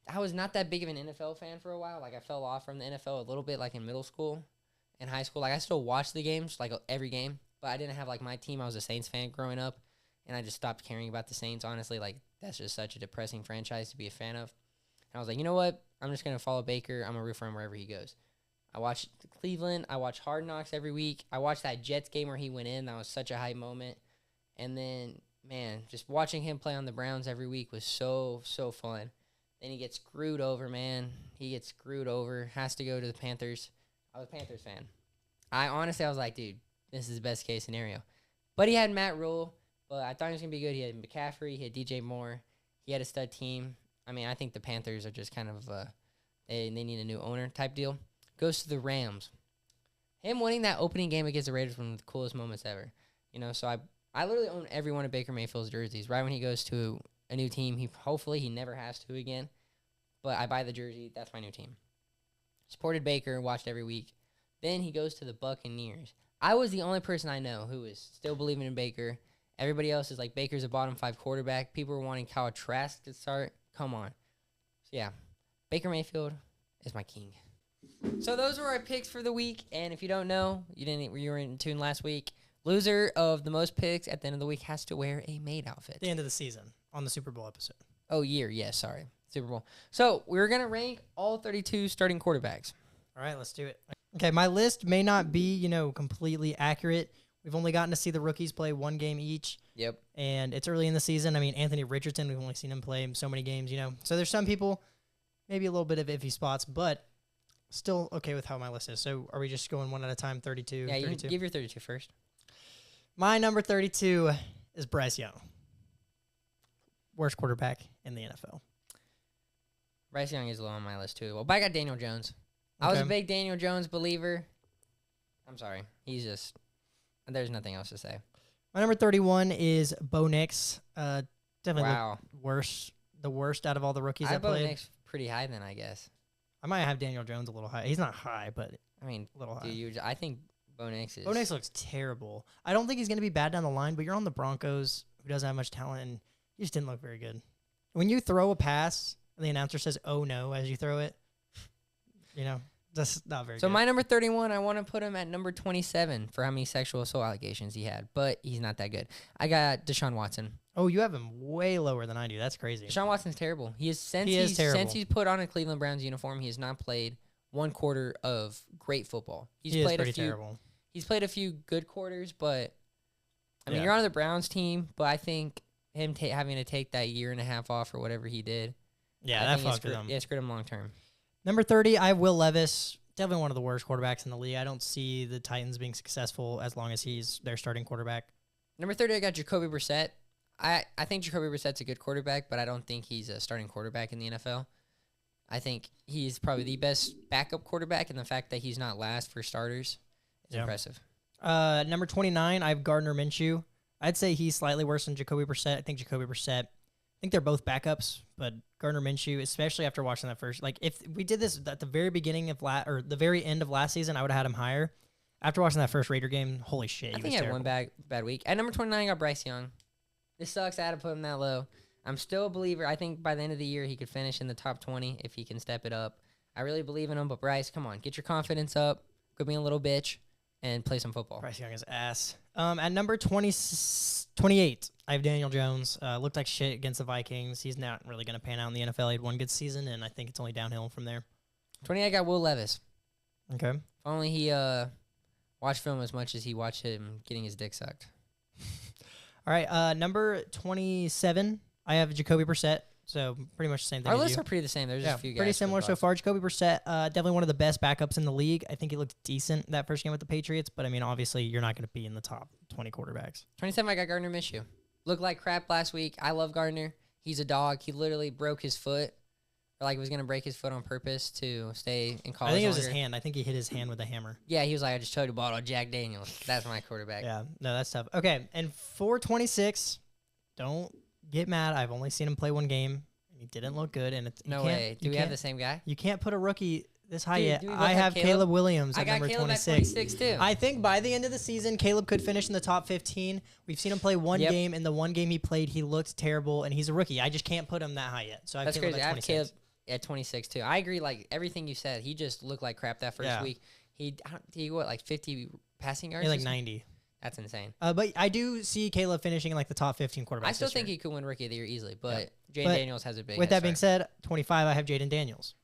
B: I was not that big of an NFL fan for a while. I fell off from the NFL a little bit, in middle school and high school. I still watched the games, every game, but I didn't have, my team. I was a Saints fan growing up, and I just stopped caring about the Saints, honestly. That's just such a depressing franchise to be a fan of. And I was like, you know what? I'm just going to follow Baker. I'm going to root for him wherever he goes. I watched Cleveland. I watch Hard Knocks every week. I watched that Jets game where he went in. That was such a hype moment. And then, man, just watching him play on the Browns every week was so, so fun. Then he gets screwed over, man. He gets screwed over. Has to go to the Panthers. I was a Panthers fan. I was like, dude, this is the best case scenario. But he had Matt Rule, but I thought he was going to be good. He had McCaffrey. He had DJ Moore. He had a stud team. I think the Panthers are just kind of, they need a new owner type deal. Goes to the Rams. Him winning that opening game against the Raiders was one of the coolest moments ever. So I literally own every one of Baker Mayfield's jerseys. Right when he goes to a new team, hopefully he never has to again. But I buy the jersey. That's my new team. Supported Baker, watched every week. Then he goes to the Buccaneers. I was the only person I know who is still believing in Baker. Everybody else is like, Baker's a bottom 5 quarterback. People were wanting Kyle Trask to start. Come on. So, yeah, Baker Mayfield is my king. So those were our picks for the week. And if you don't know, you were in tune last week. Loser of the most picks at the end of the week has to wear a maid outfit.
A: At the end of the season on the Super Bowl episode.
B: Oh, year. Yes, sorry. Super Bowl. So we're going to rank all 32 starting quarterbacks.
A: All right, let's do it. Okay, my list may not be, completely accurate. We've only gotten to see the rookies play one game each.
B: Yep.
A: And it's early in the season. I mean, Anthony Richardson, we've only seen him play so many games, So there's some people, maybe a little bit of iffy spots, but still okay with how my list is. So are we just going one at a time, 32?
B: Yeah,
A: 32?
B: you give your 32 first.
A: My number 32 is Bryce Young. Worst quarterback in the NFL.
B: Bryce Young is low on my list, too. Well, but I got Daniel Jones. I was a big Daniel Jones believer. I'm sorry. He's just... There's nothing else to say.
A: My number 31 is Bo Nix. Definitely
B: Wow.
A: the worst out of all the rookies
B: I
A: that
B: Bo
A: played.
B: Nix pretty high then, I guess.
A: I might have Daniel Jones a little high. He's not high, but
B: I mean,
A: a little high.
B: I think Bo Nix is...
A: Bo Nix looks terrible. I don't think he's going to be bad down the line, but you're on the Broncos, who doesn't have much talent, and he just didn't look very good. When you throw a pass, and the announcer says, "Oh no," as you throw it, that's not very good.
B: So my number 31, I want to put him at number 27 for how many sexual assault allegations he had, but he's not that good. I got Deshaun Watson.
A: Oh, you have him way lower than I do. That's crazy.
B: Deshaun Watson's terrible. He is terrible. Since he's put on a Cleveland Browns uniform, he has not played one quarter of great football.
A: He is pretty terrible.
B: He's played a few good quarters, but I mean,
A: Yeah.
B: you're on the Browns team, but I think him having to take that year and a half off or whatever he did,
A: Yeah, that fucked with him.
B: Yeah, screwed him long term.
A: Number 30, I have Will Levis. Definitely one of the worst quarterbacks in the league. I don't see the Titans being successful as long as he's their starting quarterback.
B: Number 30, I got Jacoby Brissett. I think Jacoby Brissett's a good quarterback, but I don't think he's a starting quarterback in the NFL. I think he's probably the best backup quarterback, and the fact that he's not last for starters is impressive.
A: Number 29, I have Gardner Minshew. I'd say he's slightly worse than Jacoby Brissett. I think they're both backups, but Gardner Minshew, especially after watching that first, if we did this at the very beginning of the very end of last season, I would have had him higher. After watching that first Raider game, holy shit,
B: I think he had one bad week. At number 29, I got Bryce Young. This sucks. I had to put him that low. I'm still a believer. I think by the end of the year, he could finish in the top 20 if he can step it up. I really believe in him, but Bryce, come on, get your confidence up. Quit being a little bitch and play some football.
A: Bryce Young is ass. At number 28, I have Daniel Jones. Looked like shit against the Vikings. He's not really going to pan out in the NFL. He had one good season, and I think it's only downhill from there.
B: 28, I got Will Levis.
A: Okay.
B: If only he watched film as much as he watched him getting his dick sucked.
A: All right. Number 27, I have Jacoby Brissett. So pretty much the same thing.
B: Our lists are pretty the same. There's just a few guys.
A: Pretty similar so far. Jacoby Brissett, definitely one of the best backups in the league. I think he looked decent that first game with the Patriots, but I mean, obviously, you're not going to be in the top 20 quarterbacks.
B: 27, I got Gardner Minshew. Looked like crap last week. I love Gardner. He's a dog. He literally broke his foot, or he was going to break his foot on purpose to stay in college.
A: I think it was his hand. I think he hit his hand with a hammer.
B: Yeah, he was like, I just told you bottle of Jack Daniels. That's my quarterback.
A: Yeah, no, that's tough. Okay, and for 26, don't get mad. I've only seen him play one game. He didn't look good, and
B: no way. Do we have the same guy?
A: You can't put a rookie this high yet.
B: Do we
A: I have Caleb Williams at number 26.
B: At 26 too.
A: I think by the end of the season, Caleb could finish in the top 15. We've seen him play one game, and the one game he played, he looked terrible, and he's a rookie. I just can't put him that high yet. So
B: that's crazy. I have Caleb at 26 too. I agree. Everything you said, he just looked like crap that first week. He what 50 passing yards?
A: Like 90.
B: That's insane.
A: But I do see Caleb finishing in the top 15 quarterbacks.
B: I still think he could win Rookie of the Year easily, but Jaden Daniels has a big.
A: With that being said, 25, I have Jaden Daniels.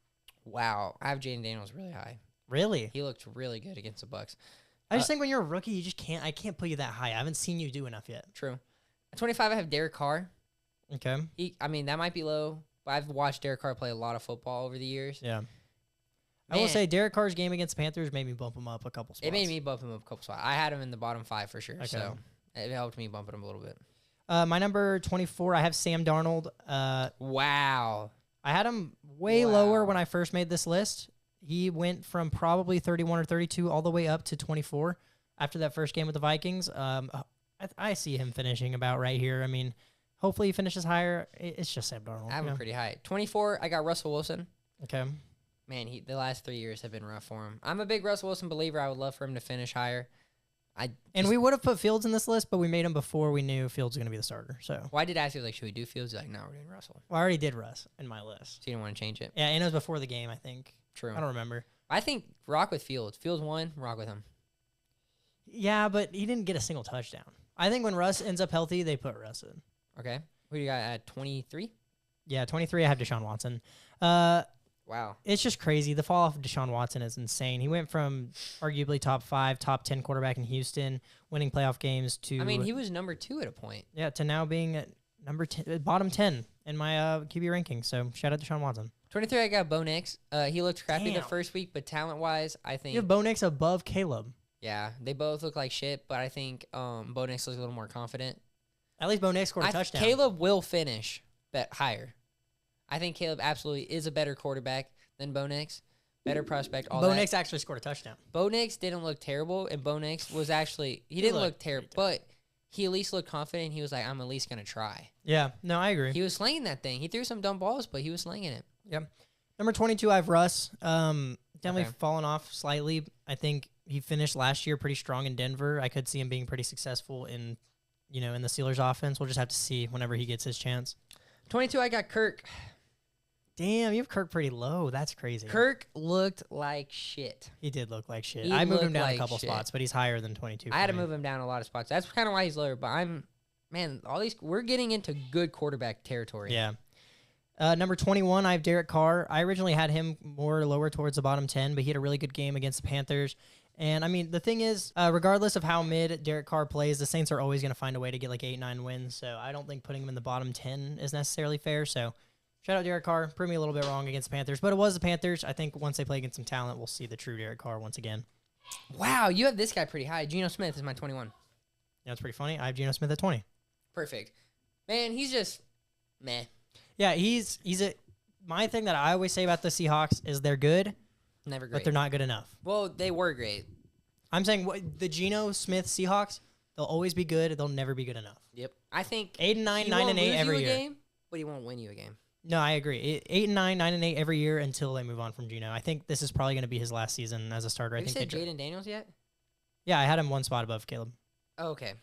B: Wow, I have Jaden Daniels really high.
A: Really?
B: He looked really good against the Bucs.
A: I just think when you're a rookie, you just can't. I can't put you that high. I haven't seen you do enough yet.
B: True. At 25, I have Derek Carr.
A: Okay.
B: That might be low, but I've watched Derek Carr play a lot of football over the years.
A: Yeah. I will say Derek Carr's game against the Panthers made me bump him up a couple spots.
B: It made me bump him up a couple spots. I had him in the bottom 5 for sure, so it helped me bump him a little bit.
A: My number 24, I have Sam Darnold.
B: Wow.
A: I had him way lower when I first made this list. He went from probably 31 or 32 all the way up to 24 after that first game with the Vikings. I see him finishing about right here. I mean, hopefully he finishes higher. It's just Sam Darnold.
B: I have him pretty high. 24, I got Russell Wilson.
A: Okay.
B: Man, the last 3 years have been rough for him. I'm a big Russell Wilson believer. I would love for him to finish higher.
A: We would have put Fields in this list, but we made him before we knew Fields was going to be the starter. So.
B: Well, I did ask you, should we do Fields? You're like, no, we're doing Russell.
A: Well, I already did Russ in my list.
B: So you didn't want to change it?
A: Yeah, and it was before the game, I think.
B: True.
A: I don't remember.
B: I think rock with Fields. Fields won, rock with him.
A: Yeah, but he didn't get a single touchdown. I think when Russ ends up healthy, they put Russ in.
B: Okay. Who do you got at 23?
A: Yeah, 23, I have Deshaun Watson.
B: Wow, Wow.
A: It's just crazy. The fall off of Deshaun Watson is insane. He went from arguably top 5, top 10 quarterback in Houston, winning playoff games to...
B: I mean, he was number 2 at a point.
A: Yeah, to now being at number 10, bottom 10 in my QB ranking. So shout out to Deshaun Watson.
B: 23, I got Bo Nix. He looked crappy the
A: Damn.
B: first week, but talent-wise, I think...
A: You have Bo Nix above Caleb.
B: Yeah, they both look like shit, but I think Bo Nix looks a little more confident.
A: At least Bo Nix scored a touchdown.
B: Caleb will finish higher. I think Caleb absolutely is a better quarterback than Bo Nix. Better prospect, all
A: Bo
B: that.
A: Nix actually scored a touchdown.
B: Bo Nix didn't look terrible, and Bo Nix was actually... He didn't look terrible, but he at least looked confident. He was like, I'm at least going to try.
A: Yeah, no, I agree.
B: He was slinging that thing. He threw some dumb balls, but he was slinging it.
A: Yep. Number 22, I have Russ. Definitely fallen off slightly. I think he finished last year pretty strong in Denver. I could see him being pretty successful in the Steelers offense. We'll just have to see whenever he gets his chance.
B: 22, I got Kirk.
A: Damn, you have Kirk pretty low. That's crazy.
B: Kirk looked like shit.
A: He did look like shit.
B: He
A: I moved him
B: looked
A: down
B: like
A: a couple
B: shit.
A: spots, but he's higher than 22.
B: I had to move him down a lot of spots. That's kind of why he's lower, but we're getting into good quarterback territory.
A: Yeah. Number 21, I have Derek Carr. I originally had him more lower towards the bottom 10, but he had a really good game against the Panthers. And, I mean, the thing is, regardless of how mid Derek Carr plays, the Saints are always going to find a way to get like 8-9 wins. So I don't think putting him in the bottom 10 is necessarily fair. So shout out Derek Carr. Proved me a little bit wrong against the Panthers, but it was the Panthers. I think once they play against some talent, we'll see the true Derek Carr once again.
B: Wow, you have this guy pretty high. Geno Smith is my 21.
A: Yeah, it's pretty funny. I have Geno Smith at 20.
B: Perfect. Man, he's just meh.
A: Yeah, he's my thing that I always say about the Seahawks is they're good,
B: Never great.
A: but they're not good enough.
B: Well, they were great.
A: I'm saying the Geno Smith Seahawks, they'll always be good. They'll never be good enough.
B: Yep. I think
A: 8-9,
B: he
A: 9-8
B: won't lose
A: every
B: you a
A: year.
B: game, but he won't win you a game.
A: No, I agree. 8-9, 9-8 every year until they move on from Geno. I think this is probably going to be his last season as a starter.
B: Have you said
A: they
B: Jaden Daniels yet?
A: Yeah, I had him one spot above Caleb.
B: Oh, okay.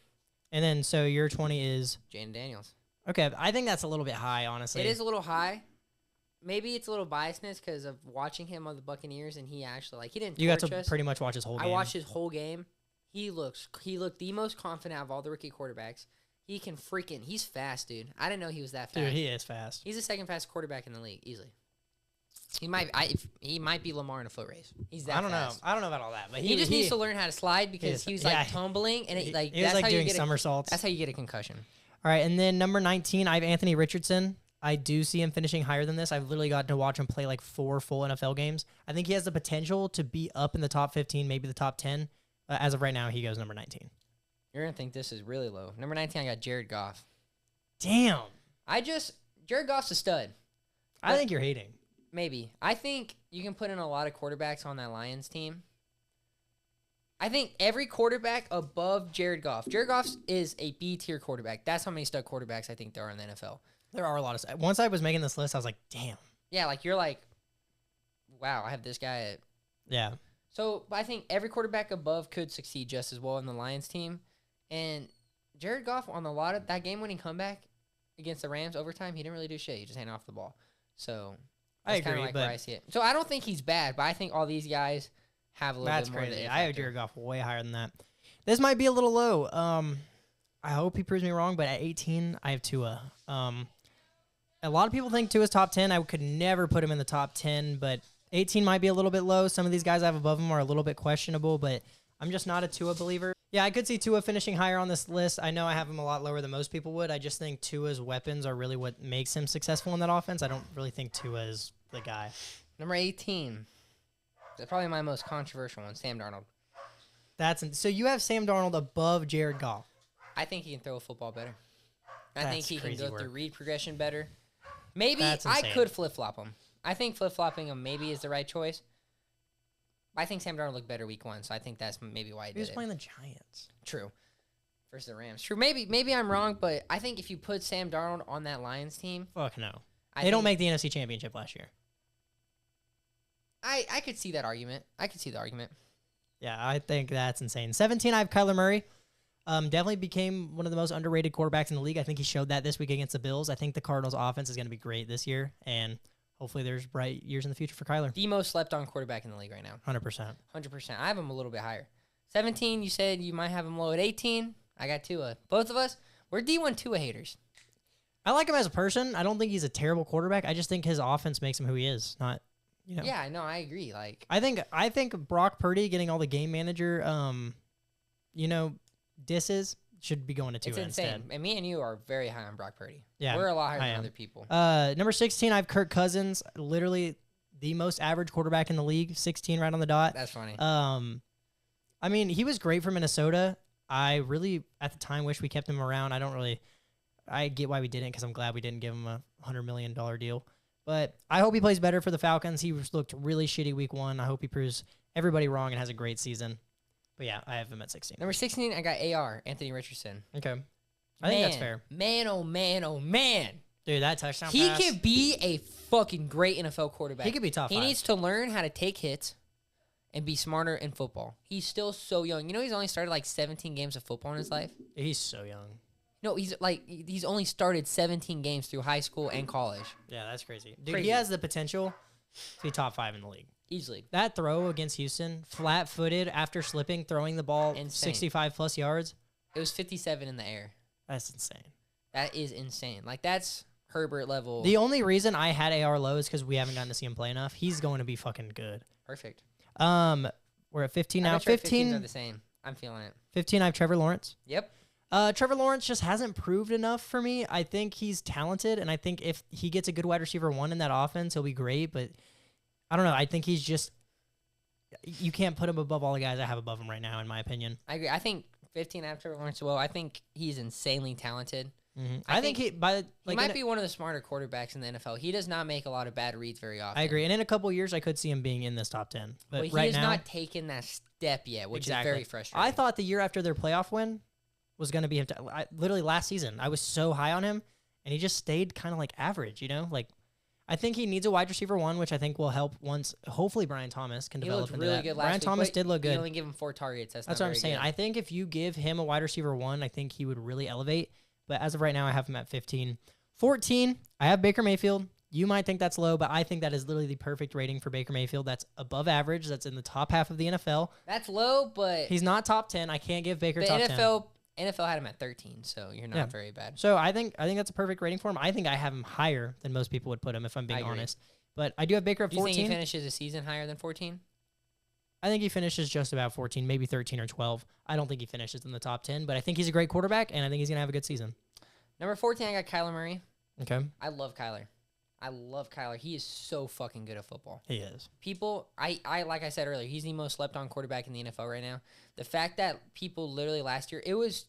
A: And then so your 20 is
B: Jaden Daniels.
A: okay. I think that's a little bit high, honestly.
B: It is a little high. Maybe it's a little biasness because of watching him on the Buccaneers, and he actually he didn't.
A: You got
B: torch
A: to
B: us.
A: pretty much watch his whole game.
B: I watched his whole game. He looked the most confident of all the rookie quarterbacks. He's fast, dude. I didn't know he was that fast.
A: Dude, he is fast.
B: He's the second fastest quarterback in the league, easily. He might be Lamar in a foot race. He's that fast.
A: I don't know about all that, but
B: He just needs to learn how to slide because he was tumbling and
A: he
B: that's
A: was like
B: how you
A: doing
B: get
A: somersaults.
B: That's how you get a concussion.
A: All right, and then number 19, I have Anthony Richardson. I do see him finishing higher than this. I've literally gotten to watch him play like 4 full NFL games. I think he has the potential to be up in the top 15, maybe the top 10. As of right now, he goes number 19.
B: You're going to think this is really low. Number 19, I got Jared Goff.
A: Damn.
B: Jared Goff's a stud.
A: I think you're hating.
B: Maybe. I think you can put in a lot of quarterbacks on that Lions team. I think every quarterback above Jared Goff. Jared Goff is a B-tier quarterback. That's how many stud quarterbacks I think there are in the NFL.
A: There are a lot of... Once I was making this list, I was like, damn.
B: Yeah, like you're like, wow, I have this guy at...
A: Yeah.
B: So I think every quarterback above could succeed just as well in the Lions team. And Jared Goff on that game-winning comeback against the Rams overtime, he didn't really do shit. He just handed off the ball. So that's kind of like where I see it. So I don't think he's bad, but I think all these guys have a little bit more. That's crazy.
A: I have Jared Goff way higher than that. This might be a little low. I hope he proves me wrong, but at 18, I have Tua. A lot of people think Tua's top 10. I could never put him in the top 10, but 18 might be a little bit low. Some of these guys I have above him are a little bit questionable, but I'm just not a Tua believer. Yeah, I could see Tua finishing higher on this list. I know I have him a lot lower than most people would. I just think Tua's weapons are really what makes him successful in that offense. I don't really think Tua is the guy.
B: Number 18. That's probably my most controversial one, Sam Darnold.
A: So you have Sam Darnold above Jared Goff.
B: I think he can throw a football better. I think he can go through read progression better. Maybe I could flip-flop him. I think flip-flopping him maybe is the right choice. I think Sam Darnold looked better week 1, so I think that's maybe why he did it.
A: He was playing the Giants.
B: True. Versus the Rams. True. Maybe I'm wrong, but I think if you put Sam Darnold on that Lions team...
A: Fuck no. They don't make the NFC Championship last year.
B: I could see that argument.
A: Yeah, I think that's insane. 17, I have Kyler Murray. Definitely became one of the most underrated quarterbacks in the league. I think he showed that this week against the Bills. I think the Cardinals' offense is going to be great this year, and hopefully there's bright years in the future for Kyler.
B: The most slept-on quarterback in the league right now.
A: 100%.
B: 100%. I have him a little bit higher. 17, you said you might have him low at 18. I got Tua. Both of us, we're D1 Tua haters.
A: I like him as a person. I don't think he's a terrible quarterback. I just think his offense makes him who he is. You know?
B: Yeah, no, I agree. Like,
A: I think Brock Purdy getting all the game manager, disses should be going to Tua
B: it's insane.
A: instead.
B: And me and you are very high on Brock Purdy.
A: Yeah,
B: we're a lot higher
A: I
B: than
A: am.
B: other people.
A: Number 16, I have Kirk Cousins, literally the most average quarterback in the league, 16 right on the dot.
B: That's funny.
A: I mean, he was great for Minnesota. I really, at the time, wish we kept him around. I get why we didn't because I'm glad we didn't give him a $100 million deal. But I hope he plays better for the Falcons. He looked really shitty week 1. I hope he proves everybody wrong and has a great season. But yeah, I have him at 16.
B: Number 16, I got AR, Anthony Richardson.
A: Okay. I think that's fair.
B: Man, oh man, oh man.
A: Dude, that touchdown
B: He
A: pass.
B: could be a fucking great NFL quarterback.
A: He could be top 5.
B: He needs to learn how to take hits and be smarter in football. He's still young. You know, he's only started like 17 games of football in his life.
A: He's so young.
B: No, he's only started 17 games through high school and college.
A: Yeah, that's crazy. Dude,
B: Crazy.
A: he has the potential to be top 5 in the league.
B: Easily.
A: That throw against Houston, flat-footed after slipping, throwing the ball
B: Insane.
A: 65-plus yards.
B: It was 57 in the air.
A: That's insane.
B: That is insane. Like, that's Herbert level.
A: The only reason I had AR low is because we haven't gotten to see him play enough. He's going to be fucking good.
B: Perfect.
A: We're at 15 now.
B: I bet your
A: 15
B: are the same. I'm feeling it.
A: 15, I have Trevor Lawrence.
B: Yep.
A: Trevor Lawrence just hasn't proved enough for me. I think he's talented, and I think if he gets a good wide receiver 1 in that offense, he'll be great. But I don't know. I think he's just – you can't put him above all the guys I have above him right now, in my opinion.
B: I agree. I think 15 after Lawrence. Well, I think he's insanely talented.
A: Mm-hmm.
B: I
A: I think he
B: might be one of the smarter quarterbacks in the NFL. He does not make a lot of bad reads very often.
A: I agree. And in a couple of years, I could see him being in this top 10. But
B: he
A: right
B: has
A: now,
B: not taken that step yet, which
A: exactly.
B: is very frustrating.
A: I thought the year after their playoff win was going to be him. Literally last season, I was so high on him, and he just stayed kind of like average, you know? Like, I think he needs a wide receiver 1, which I think will help once, hopefully, Brian Thomas can develop into
B: really
A: that.
B: good last
A: Brian
B: week,
A: Thomas
B: but
A: did look good.
B: You only give him 4 targets. That's
A: what
B: not
A: I'm
B: very
A: saying.
B: good.
A: I think if you give him a wide receiver 1, I think he would really elevate. But as of right now, I have him at 15. 14, I have Baker Mayfield. You might think that's low, but I think that is literally the perfect rating for Baker Mayfield. That's above average. That's in the top half of the NFL.
B: That's low, but
A: He's not top 10. I can't give Baker
B: the
A: top 10.
B: NFL had him at 13, so you're not very bad.
A: So I think that's a perfect rating for him. I think I have him higher than most people would put him, if I'm being honest. But I do have Baker at 14.
B: Do you think he finishes a season higher than 14?
A: I think he finishes just about 14, maybe 13 or 12. I don't think he finishes in the top 10, but I think he's a great quarterback, and I think he's going to have a good season.
B: Number 14, I got Kyler Murray.
A: Okay.
B: I love Kyler. He is so fucking good at football.
A: He is.
B: People, I like I said earlier, he's the most slept on quarterback in the NFL right now. The fact that people literally last year, is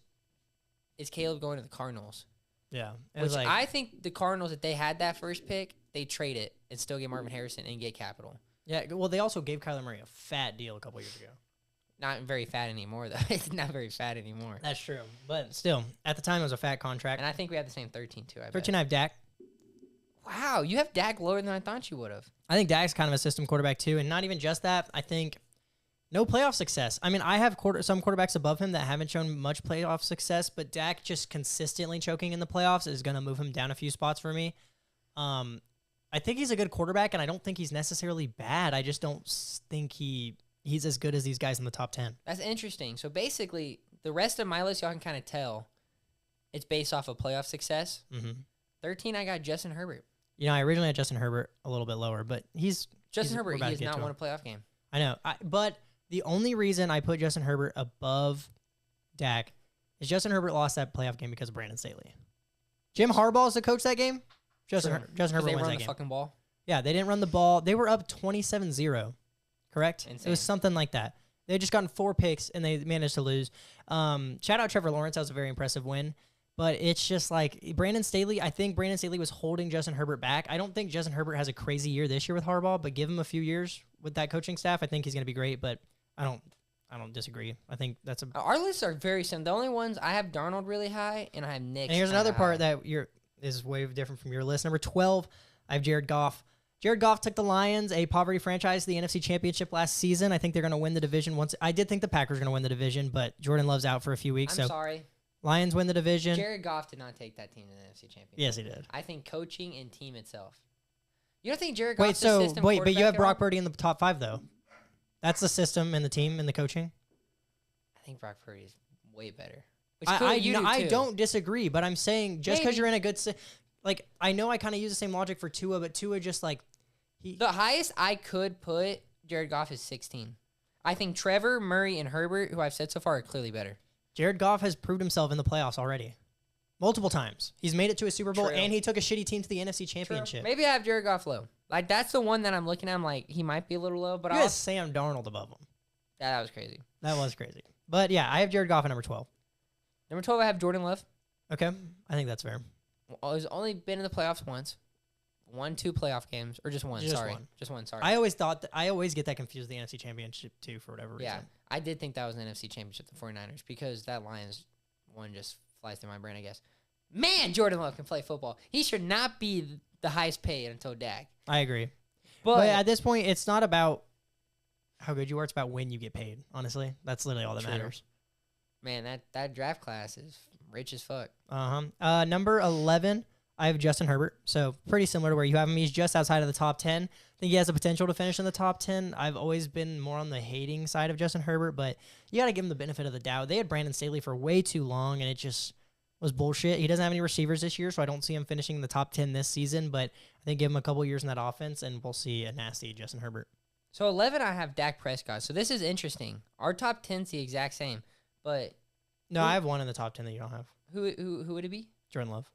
B: Caleb going to the Cardinals?
A: Yeah.
B: Which I think the Cardinals, if they had that first pick, they trade it and still get Marvin Harrison and get capital.
A: Yeah, well, they also gave Kyler Murray a fat deal a couple years ago.
B: Not very fat anymore, though. It's not very fat anymore.
A: That's true. But still, at the time, it was a fat contract.
B: And I think we had the same 13, too.
A: 13, I have Dak.
B: Wow, you have Dak lower than I thought you would have.
A: I think Dak's kind of a system quarterback, too. And not even just that. I think no playoff success. I mean, I have some quarterbacks above him that haven't shown much playoff success, but Dak just consistently choking in the playoffs is going to move him down a few spots for me. I think he's a good quarterback, and I don't think he's necessarily bad. I just don't think he's as good as these guys in the top 10.
B: That's interesting. So basically, the rest of my list, y'all can kind of tell it's based off of playoff success.
A: Mm-hmm.
B: 13, I got Justin Herbert.
A: You know, I originally had Justin Herbert a little bit lower, but
B: Justin Herbert, he has not
A: won
B: won a playoff game.
A: I know. But the only reason I put Justin Herbert above Dak is Justin Herbert lost that playoff game because of Brandon Staley. Jim Harbaugh is the coach that game. Justin Herbert wins that game.
B: They run the fucking ball.
A: Yeah, they didn't run the ball. They were up 27-0, correct?
B: Insane.
A: It was something like that. They had just gotten 4 picks, and they managed to lose. Shout out Trevor Lawrence. That was a very impressive win. But it's just like Brandon Staley. I think Brandon Staley was holding Justin Herbert back. I don't think Justin Herbert has a crazy year this year with Harbaugh, but give him a few years with that coaching staff. I think he's going to be great, but I don't disagree. I think that's
B: Our lists are very similar. The only ones, I have Darnold really high, and I have Nick.
A: And here's another part that is way different from your list. Number 12, I have Jared Goff. Jared Goff took the Lions, a poverty franchise, to the NFC Championship last season. I think they're going to win the division once. I did think the Packers were going to win the division, but Jordan Love's out for a few weeks.
B: I'm sorry.
A: Lions win the division.
B: Jared Goff did not take that team to the NFC Championship.
A: Yes, he did.
B: I think coaching and team itself. You don't think Jared Goff's the system quarterback
A: but you have
B: at
A: Brock
B: all?
A: Purdy in the top 5, though. That's the system and the team and the coaching.
B: I think Brock Purdy is way better.
A: I don't disagree, but I'm saying just because
B: Maybe.
A: you're in a good... I know I kind of use the same logic for Tua, but Tua just,
B: The highest I could put Jared Goff is 16. I think Trevor, Murray, and Herbert, who I've said so far, are clearly better.
A: Jared Goff has proved himself in the playoffs already. Multiple times. He's made it to a Super Bowl, and he took a shitty team to the NFC Championship.
B: Maybe I have Jared Goff low. Like, that's the one that I'm looking at. I'm like, he might be a little low, but
A: you have Sam Darnold above him.
B: Yeah, that was crazy.
A: That was crazy. But, yeah, I have Jared Goff at number 12.
B: Number 12, I have Jordan Love.
A: Okay. I think that's fair.
B: Well, he's only been in the playoffs once. 1-2 playoff games. Or just one, sorry. Just one, sorry.
A: I always get that confused with the NFC Championship, too, for whatever reason.
B: Yeah, I did think that was an NFC Championship, the 49ers, because that Lions one just flies through my brain, I guess. Man, Jordan Love can play football. He should not be the highest paid until Dak.
A: I agree. But at this point, it's not about how good you are. It's about when you get paid, honestly. That's literally all that matters.
B: Man, that draft class is rich as fuck.
A: Number 11, I have Justin Herbert. So pretty similar to where you have him. He's just outside of the top 10. I think he has the potential to finish in the top 10. I've always been more on the hating side of Justin Herbert, but you got to give him the benefit of the doubt. They had Brandon Staley for way too long, and it just was bullshit. He doesn't have any receivers this year, so I don't see him finishing in the top 10 this season, but I think give him a couple years in that offense, and we'll see a nasty Justin Herbert.
B: So 11, I have Dak Prescott. So this is interesting. Our top 10's the exact same, but...
A: No, I have one in the top 10 that you don't have.
B: Who would it be?
A: Jordan Love.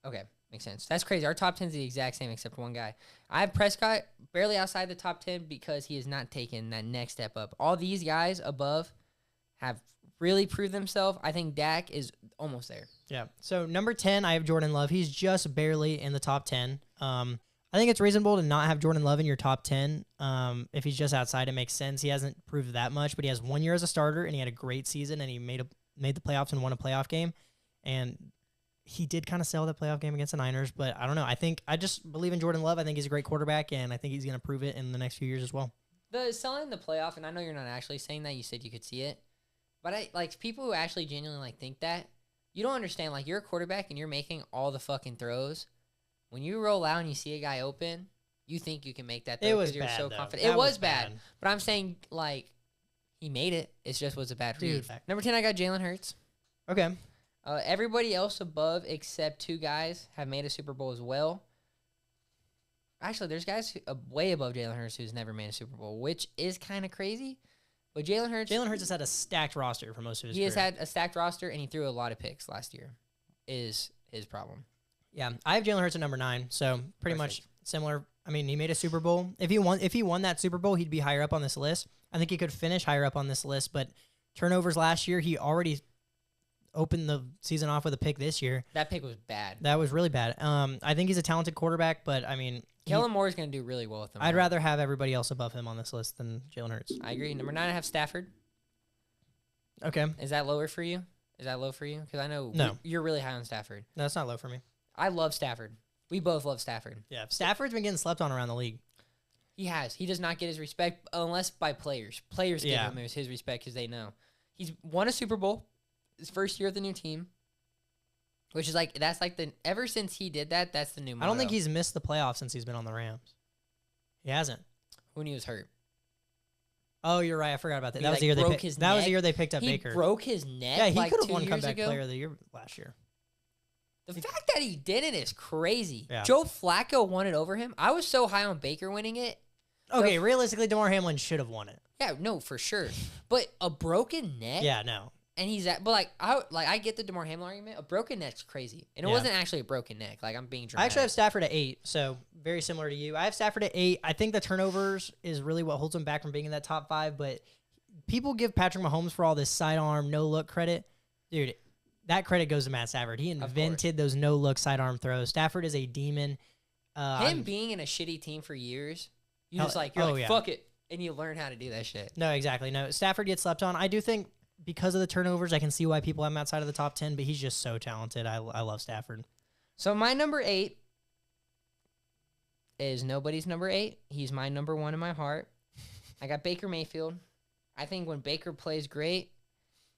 B: Okay, makes sense. That's crazy. Our top 10's the exact same except one guy. I have Prescott barely outside the top 10 because he has not taken that next step up. All these guys above have really proved themselves. I think Dak is almost there.
A: Yeah. So number 10, I have Jordan Love. He's just barely in the top 10. I think it's reasonable to not have Jordan Love in your top 10. If he's just outside, it makes sense. He hasn't proved that much, but he has 1 year as a starter, and he had a great season, and he made the playoffs and won a playoff game. And he did kind of sell that playoff game against the Niners, but I don't know. I just believe in Jordan Love. I think he's a great quarterback, and I think he's going to prove it in the next few years as well.
B: The selling the playoff, and I know you're not actually saying that. You said you could see it. But I like people who actually genuinely think that. You don't understand. Like, you're a quarterback, and you're making all the fucking throws. When you roll out and you see a guy open, you think you can make that throw because you're so confident. It was bad. But I'm saying, like, he made it. It just was a bad read. Number 10, I got Jalen Hurts.
A: Okay.
B: Everybody else above except two guys have made a Super Bowl as well. Actually, there's guys way above Jalen Hurts who's never made a Super Bowl, which is kind of crazy. But Jalen Hurts
A: has had a stacked roster for most of his career.
B: He has had a stacked roster, and he threw a lot of picks last year, is his problem.
A: Yeah, I have Jalen Hurts at number 9, so pretty much similar. I mean, he made a Super Bowl. If he won that Super Bowl, he'd be higher up on this list. I think he could finish higher up on this list, but turnovers last year, he already opened the season off with a pick this year.
B: That pick was bad.
A: That was really bad. I think he's a talented quarterback, but I mean,
B: Kellen Moore is going to do really well with him.
A: I'd rather have everybody else above him on this list than Jalen Hurts.
B: I agree. Number 9, I have Stafford.
A: Okay.
B: Is that lower for you? Is that low for you? Because I know you're really high on Stafford.
A: No, it's not low for me.
B: I love Stafford. We both love Stafford.
A: Yeah, Stafford's been getting slept on around the league.
B: He has. He does not get his respect unless by players. Players give him his respect because they know. He's won a Super Bowl his first year of the new team, which is ever since he did that, that's the new motto.
A: I don't think he's missed the playoffs since he's been on the Rams. He hasn't.
B: When he was hurt.
A: Oh, you're right. I forgot about that. That was the year they picked up Baker.
B: He broke his neck.
A: Yeah, he could have won Comeback Player of the Year last year.
B: The fact that he didn't is crazy.
A: Yeah.
B: Joe Flacco won it over him. I was so high on Baker winning it.
A: Okay, realistically, DeMar Hamlin should have won it.
B: Yeah, no, for sure. But a broken neck?
A: Yeah, no.
B: And I get the DeMar Hamlin argument. A broken neck's crazy. And it wasn't actually a broken neck. Like, I'm being dramatic.
A: I actually have Stafford at 8, so very similar to you. I have Stafford at 8. I think the turnovers is really what holds him back from being in that top 5, but people give Patrick Mahomes for all this sidearm, no-look credit. Dude, that credit goes to Matt Stafford. He invented those no-look sidearm throws. Stafford is a demon.
B: Him being in a shitty team for years, you're fuck it, and you learn how to do that shit.
A: No, exactly. No, Stafford gets slept on. I do think because of the turnovers, I can see why people have him outside of the top 10, but he's just so talented. I love Stafford.
B: So my number 8 is nobody's number 8. He's my number 1 in my heart. I got Baker Mayfield. I think when Baker plays great,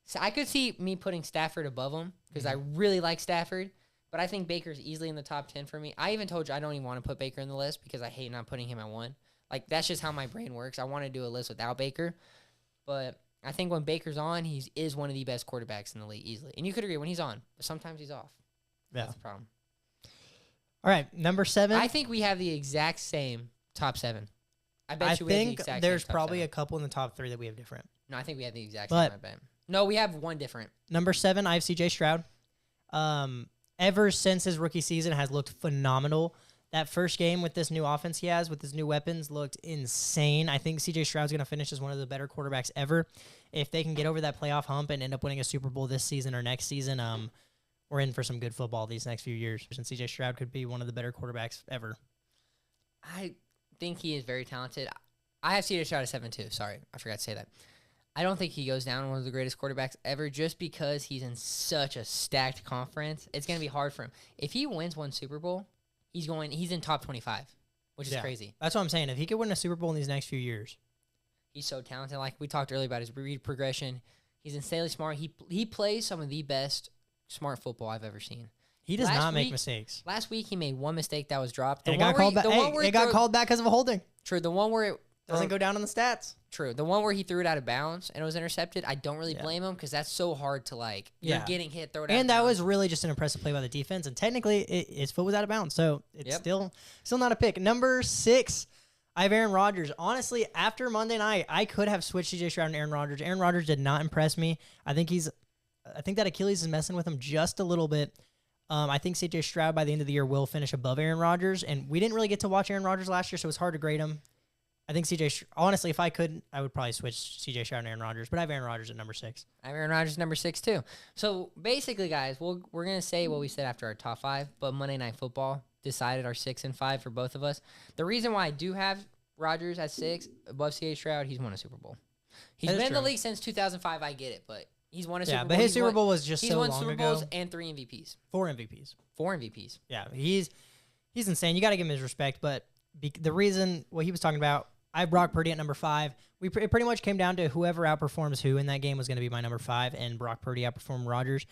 B: so I could see me putting Stafford above him because I really like Stafford, but I think Baker's easily in the top 10 for me. I even told you I don't even want to put Baker in the list because I hate not putting him at 1. Like, that's just how my brain works. I want to do a list without Baker, but I think when Baker's on, he is one of the best quarterbacks in the league easily. And you could agree when he's on, but sometimes he's off.
A: Yeah.
B: That's the problem.
A: All right, number 7.
B: I think we have the exact same top 7. I bet
A: I
B: you we have the
A: think
B: exact
A: there's
B: same top
A: probably
B: 7.
A: a couple in the top 3 that we have different.
B: No, I think we have the exact
A: But-
B: same, I bet. No, we have one different.
A: Number 7, I have CJ Stroud. Ever since his rookie season has looked phenomenal. That first game with this new offense he has, with his new weapons, looked insane. I think CJ Stroud's going to finish as one of the better quarterbacks ever. If they can get over that playoff hump and end up winning a Super Bowl this season or next season, we're in for some good football these next few years. And CJ Stroud could be one of the better quarterbacks ever.
B: I think he is very talented. I have CJ Stroud at 7 too. Sorry, I forgot to say that. I don't think he goes down one of the greatest quarterbacks ever just because he's in such a stacked conference. It's going to be hard for him. If he wins one Super Bowl, he's in top 25, which is crazy.
A: That's what I'm saying. If he could win a Super Bowl in these next few years.
B: He's so talented. Like we talked earlier about his read progression. He's insanely smart. He plays some of the best smart football I've ever seen.
A: He does not make mistakes.
B: Last week, he made one mistake that was dropped.
A: And it got called back. It got called back because of a holding.
B: True. The one where it
A: doesn't go down on the stats.
B: True. The one where he threw it out of bounds and it was intercepted, I don't really blame him because that's so hard to like. You're getting hit, throw it out.
A: And that was really just an impressive play by the defense. And technically, his foot was out of bounds, so it's still not a pick. Number 6, I have Aaron Rodgers. Honestly, after Monday night, I could have switched CJ Stroud and Aaron Rodgers. Aaron Rodgers did not impress me. I think that Achilles is messing with him just a little bit. I think CJ Stroud by the end of the year will finish above Aaron Rodgers, and we didn't really get to watch Aaron Rodgers last year, so it's hard to grade him. I think honestly, if I could, I would probably switch CJ Stroud and Aaron Rodgers, but I have Aaron Rodgers at number 6.
B: I have Aaron Rodgers number 6 too. So basically, guys, we're gonna say what we said after our top 5, but Monday Night Football decided our 6 and 5 for both of us. The reason why I do have Rodgers at 6 above CJ Stroud, he's won a Super Bowl. He's been in the league since 200005. I get it, but he's won a Super Bowl.
A: Yeah, but his Super Bowl was just so long ago.
B: He's won Super Bowls and 3 MVPs.
A: 4 MVPs.
B: 4 MVPs.
A: Yeah, he's insane. You got to give him his respect, but the reason what he was talking about, I have Brock Purdy at number 5. It pretty much came down to whoever outperforms who in that game was going to be my number 5, and Brock Purdy outperformed Rodgers.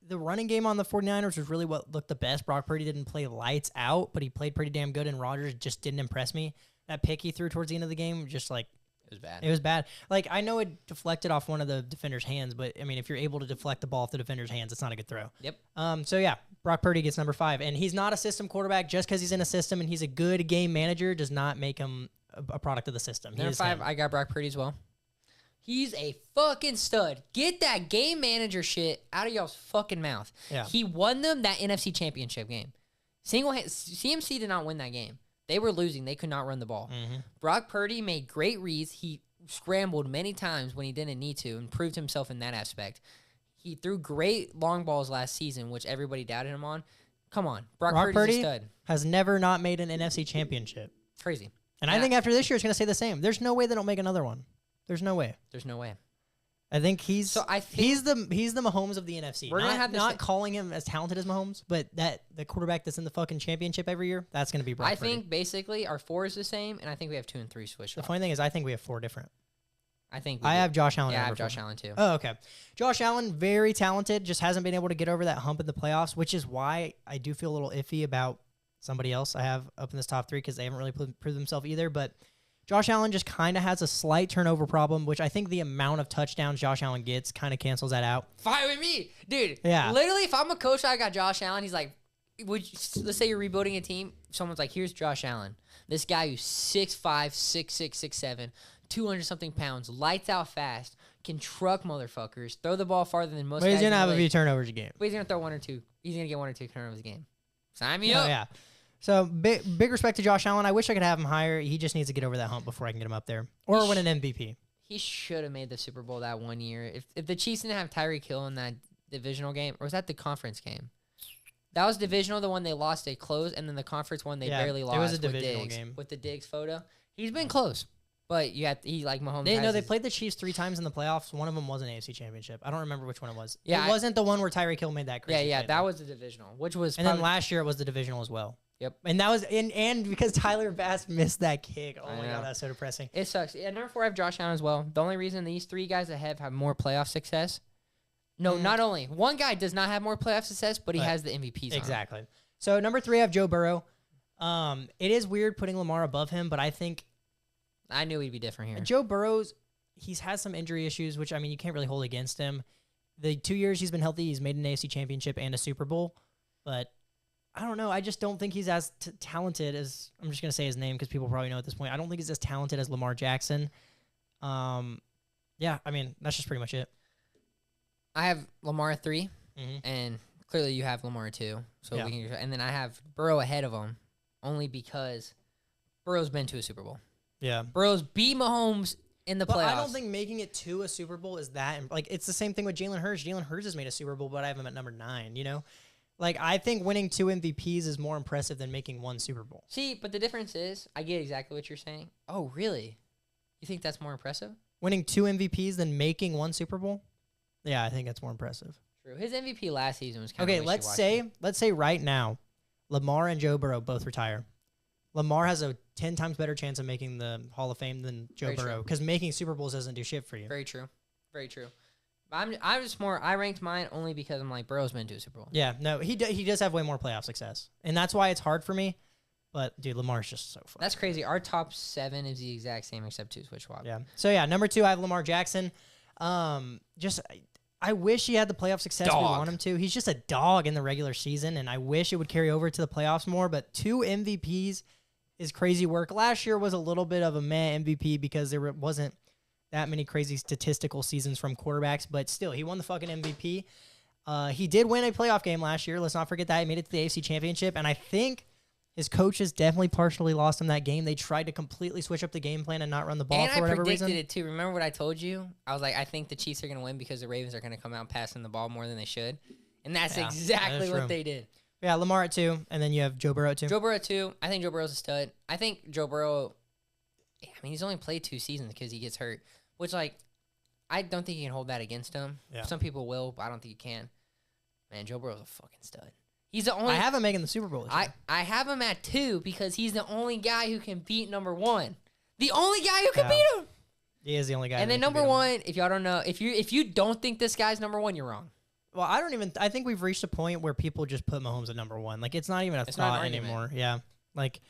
A: The running game on the 49ers was really what looked the best. Brock Purdy didn't play lights out, but he played pretty damn good, and Rodgers just didn't impress me. That pick he threw towards the end of the game, just like,
B: it was bad.
A: It was bad. Like, I know it deflected off one of the defender's hands, but, if you're able to deflect the ball off the defender's hands, it's not a good throw.
B: Yep.
A: So, yeah, Brock Purdy gets number 5. And he's not a system quarterback. Just because he's in a system and he's a good game manager does not make him a product of the system.
B: Number 5, I got Brock Purdy as well. He's a fucking stud. Get that game manager shit out of y'all's fucking mouth.
A: Yeah.
B: He won them that NFC Championship game. CMC did not win that game. They were losing. They could not run the ball.
A: Mm-hmm.
B: Brock Purdy made great reads. He scrambled many times when he didn't need to and proved himself in that aspect. He threw great long balls last season, which everybody doubted him on. Come on. Brock Purdy's a stud.
A: Has never not made an NFC Championship.
B: Crazy.
A: And I think after this year, it's going to stay the same. There's no way they don't make another one. There's no way.
B: There's no way.
A: I think he's the Mahomes of the NFC.
B: We're gonna have
A: not calling him as talented as Mahomes, but the quarterback that's in the fucking championship every year, that's going to be Brock Purdy.
B: I think basically our 4 is the same, and I think we have 2 and 3 switched.
A: The funny thing is, I think we have 4 different.
B: I
A: have Josh Allen.
B: Yeah, I have Josh Allen too.
A: Oh, okay. Josh Allen, very talented, just hasn't been able to get over that hump in the playoffs, which is why I do feel a little iffy about somebody else I have up in this top 3 because they haven't really proved themselves either. But Josh Allen just kind of has a slight turnover problem, which I think the amount of touchdowns Josh Allen gets kind of cancels that out.
B: Fine with me, dude.
A: Yeah.
B: Literally, if I'm a coach, I got Josh Allen. He's like, let's say you're rebuilding a team. Someone's like, here's Josh Allen. This guy who's 6'5", 6'6", 6'7", 200-something pounds, lights out fast, can truck motherfuckers, throw the ball farther than most guys.
A: But he's going to have
B: a
A: a few turnovers a game.
B: But he's going to throw 1 or 2. He's going to get 1 or 2 turnovers a game. Sign me up.
A: Yeah. So big respect to Josh Allen. I wish I could have him higher. He just needs to get over that hump before I can get him up there. Or win an MVP.
B: He should have made the Super Bowl that one year. If the Chiefs didn't have Tyreek Hill in that divisional game, or was that the conference game? That was divisional, the one they lost, they closed, and then the conference one they barely lost.
A: It was a divisional game.
B: With the Diggs photo. He's been close. But Mahomes.
A: They played the Chiefs 3 times in the playoffs. One of them was an AFC Championship. I don't remember which one it was.
B: Yeah,
A: it wasn't the one where Tyreek Hill made that crazy.
B: Yeah, that was the divisional, which was.
A: And then last year it was the divisional as well.
B: Yep.
A: And that was and because Tyler Bass missed that kick. Oh my god, that's so depressing.
B: It sucks. Yeah, number 4 I have Josh Allen as well. The only reason these 3 guys that have more playoff success. No, not only one guy does not have more playoff success, but he has the MVPs.
A: Exactly. So number 3 I have Joe Burrow. It is weird putting Lamar above him, but I think
B: I knew he'd be different here.
A: Joe Burrow's he's had some injury issues, which you can't really hold against him. The 2 years he's been healthy, he's made an AFC Championship and a Super Bowl, but I don't know. I just don't think he's as talented as, I'm just going to say his name because people probably know at this point. I don't think he's as talented as Lamar Jackson. Yeah, I mean, that's just pretty much it.
B: I have Lamar 3, and clearly you have Lamar 2. So we can, and then I have Burrow ahead of him, only because Burrow's been to a Super Bowl.
A: Yeah.
B: Burrow's beat Mahomes in the playoffs.
A: I don't think making it to a Super Bowl is that. Like, it's the same thing with Jalen Hurts. Jalen Hurts has made a Super Bowl, but I have him at number 9, you know? Like, I think winning 2 MVPs is more impressive than making 1 Super Bowl.
B: See, but the difference is, I get exactly what you're saying. Oh, really? You think that's more impressive?
A: Winning 2 MVPs than making 1 Super Bowl? Yeah, I think that's more impressive.
B: True. His MVP last season was kind of
A: okay. Let's say right now, Lamar and Joe Burrow both retire. Lamar has a 10 times better chance of making the Hall of Fame than Joe Burrow because making Super Bowls doesn't do shit for you.
B: Very true. Very true. I ranked mine only because I'm like, Burrow's been to a Super Bowl.
A: Yeah, no, he does have way more playoff success, and that's why it's hard for me. But dude, Lamar's just so fun.
B: That's crazy. Our top 7 is the exact same except 2 switch swap.
A: Yeah. So yeah, number 2, I have Lamar Jackson. I wish he had the playoff success we want him to. He's just a dog in the regular season, and I wish it would carry over to the playoffs more. But 2 MVPs is crazy work. Last year was a little bit of a meh MVP because there wasn't that many crazy statistical seasons from quarterbacks, but still, he won the fucking MVP. He did win a playoff game last year. Let's not forget that. He made it to the AFC Championship, and I think his coaches definitely partially lost him that game. They tried to completely switch up the game plan and not run the ball for whatever reason.
B: And I predicted it too. Remember what I told you? I was like, I think the Chiefs are going to win because the Ravens are going to come out passing the ball more than they should. And that's exactly what they did.
A: Yeah, Lamar at 2, and then you have Joe Burrow at 2.
B: Joe Burrow at 2. I think Joe Burrow's a stud. I think Joe Burrow, I mean, he's only played 2 seasons because he gets hurt, which, like, I don't think you can hold that against him. Yeah. Some people will, but I don't think you can. Man, Joe Burrow's a fucking stud. He's the only.
A: I have him making the Super Bowl this year.
B: I have him at 2 because he's the only guy who can beat number 1. The only guy who can beat him.
A: He is the only guy.
B: And then number 1, if y'all don't know, if you don't think this guy's number 1, you're wrong.
A: Well, I think we've reached a point where people just put Mahomes at number 1. Like, it's not even a thought anymore. Yeah. Like,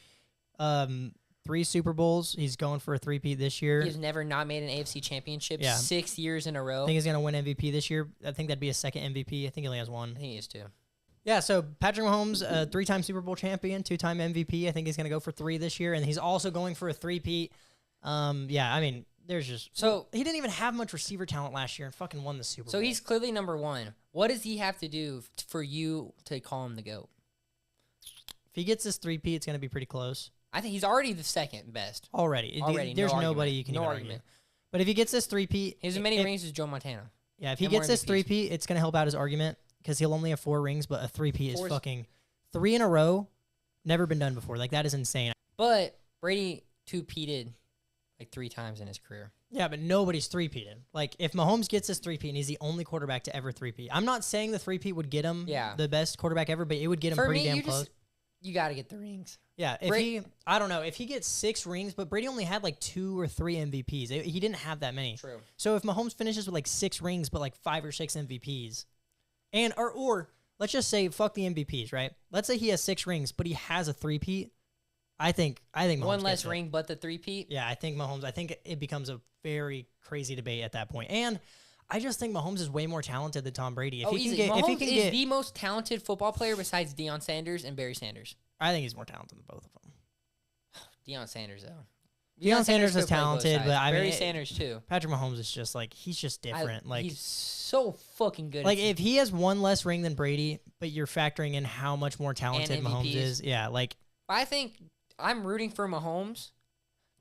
A: 3 Super Bowls. He's going for a 3-peat this year.
B: He's never not made an AFC championship 6 years in a row.
A: I think he's going to win MVP this year. I think that'd be his second MVP. I think he only has 1.
B: I think he is too.
A: Yeah, so Patrick Mahomes, 3-time Super Bowl champion, 2-time MVP. I think he's going to go for 3 this year, and he's also going for a 3-peat. Yeah, I mean, there's just... So he didn't even have much receiver talent last year and fucking won the Super Bowl.
B: So he's clearly number 1. What does he have to do for you to call him the GOAT?
A: If he gets this 3-peat, it's going to be pretty close.
B: I think he's already the second best.
A: Already. There's nobody you can even argue. But if he gets this 3-peat...
B: He has as many rings as Joe Montana.
A: Yeah, if he gets this 3-peat, it's going to help out his argument. Because he'll only have 4 rings, but a 3-peat is fucking 3 in a row. Never been done before. Like, that is insane.
B: But Brady 2-peated like 3 times in his career.
A: Yeah, but nobody's 3-peated. Like, if Mahomes gets this 3-peat, and he's the only quarterback to ever 3-peat. I'm not saying the 3-peat would get him the best quarterback ever, but it would get him pretty damn close.
B: You got to get the rings.
A: Yeah, I don't know. If he gets 6 rings, but Brady only had like 2 or 3 MVPs. He didn't have that many.
B: True.
A: So if Mahomes finishes with like 6 rings, but like 5 or 6 MVPs... Or let's just say fuck the MVPs, right? Let's say he has 6 rings, but he has a 3-peat. I think Mahomes
B: 1 less ring, but the 3-peat.
A: Yeah, I think Mahomes. I think it becomes a very crazy debate at that point. And I just think Mahomes is way more talented than Tom Brady.
B: Mahomes is the most talented football player besides Deion Sanders and Barry Sanders.
A: I think he's more talented than both of them.
B: Deion Sanders though.
A: Deion Sanders is talented, but I mean,
B: Barry Sanders too.
A: Patrick Mahomes is just like he's just different.
B: He's so fucking good.
A: Like if he has 1 less ring than Brady, but you're factoring in how much more talented Mahomes is, yeah. Like
B: I think I'm rooting for Mahomes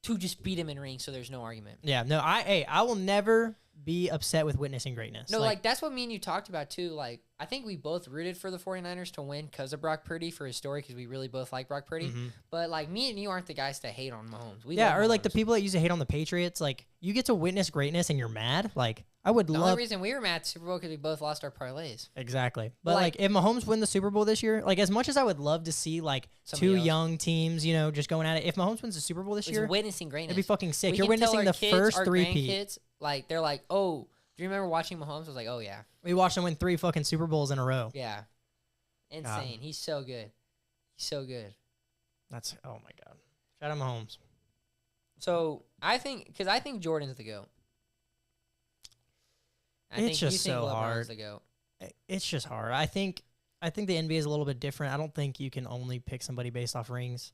B: to just beat him in rings, so there's no argument.
A: Yeah, no, I will never be upset with witnessing greatness.
B: No, like that's what me and you talked about too. Like I think we both rooted for the 49ers to win because of Brock Purdy for his story because we really both like Brock Purdy. Mm-hmm. But like me and you aren't the guys to hate on Mahomes. We love
A: or
B: Mahomes.
A: Like the people that used to hate on the Patriots. Like you get to witness greatness and you're mad. Like I would love.
B: The only reason we were mad at Super Bowl because we both lost our parlays.
A: Exactly. But like if Mahomes win the Super Bowl this year, like as much as I would love to see like Somebody 2 young teams, you know, just going at it. If Mahomes wins the Super Bowl this year,
B: witnessing greatness.
A: It'd be fucking sick. You're witnessing the first 3-peat.
B: Like they're like, oh. Do you remember watching Mahomes? I was like, oh, yeah.
A: We watched him win 3 fucking Super Bowls in a row.
B: Yeah. Insane. He's so good. He's so good.
A: That's, oh, my God. Shout out Mahomes.
B: So, I think Jordan's the GOAT.
A: It's just so hard.
B: The GOAT.
A: It's just hard. I think I think the NBA is a little bit different. I don't think you can only pick somebody based off rings.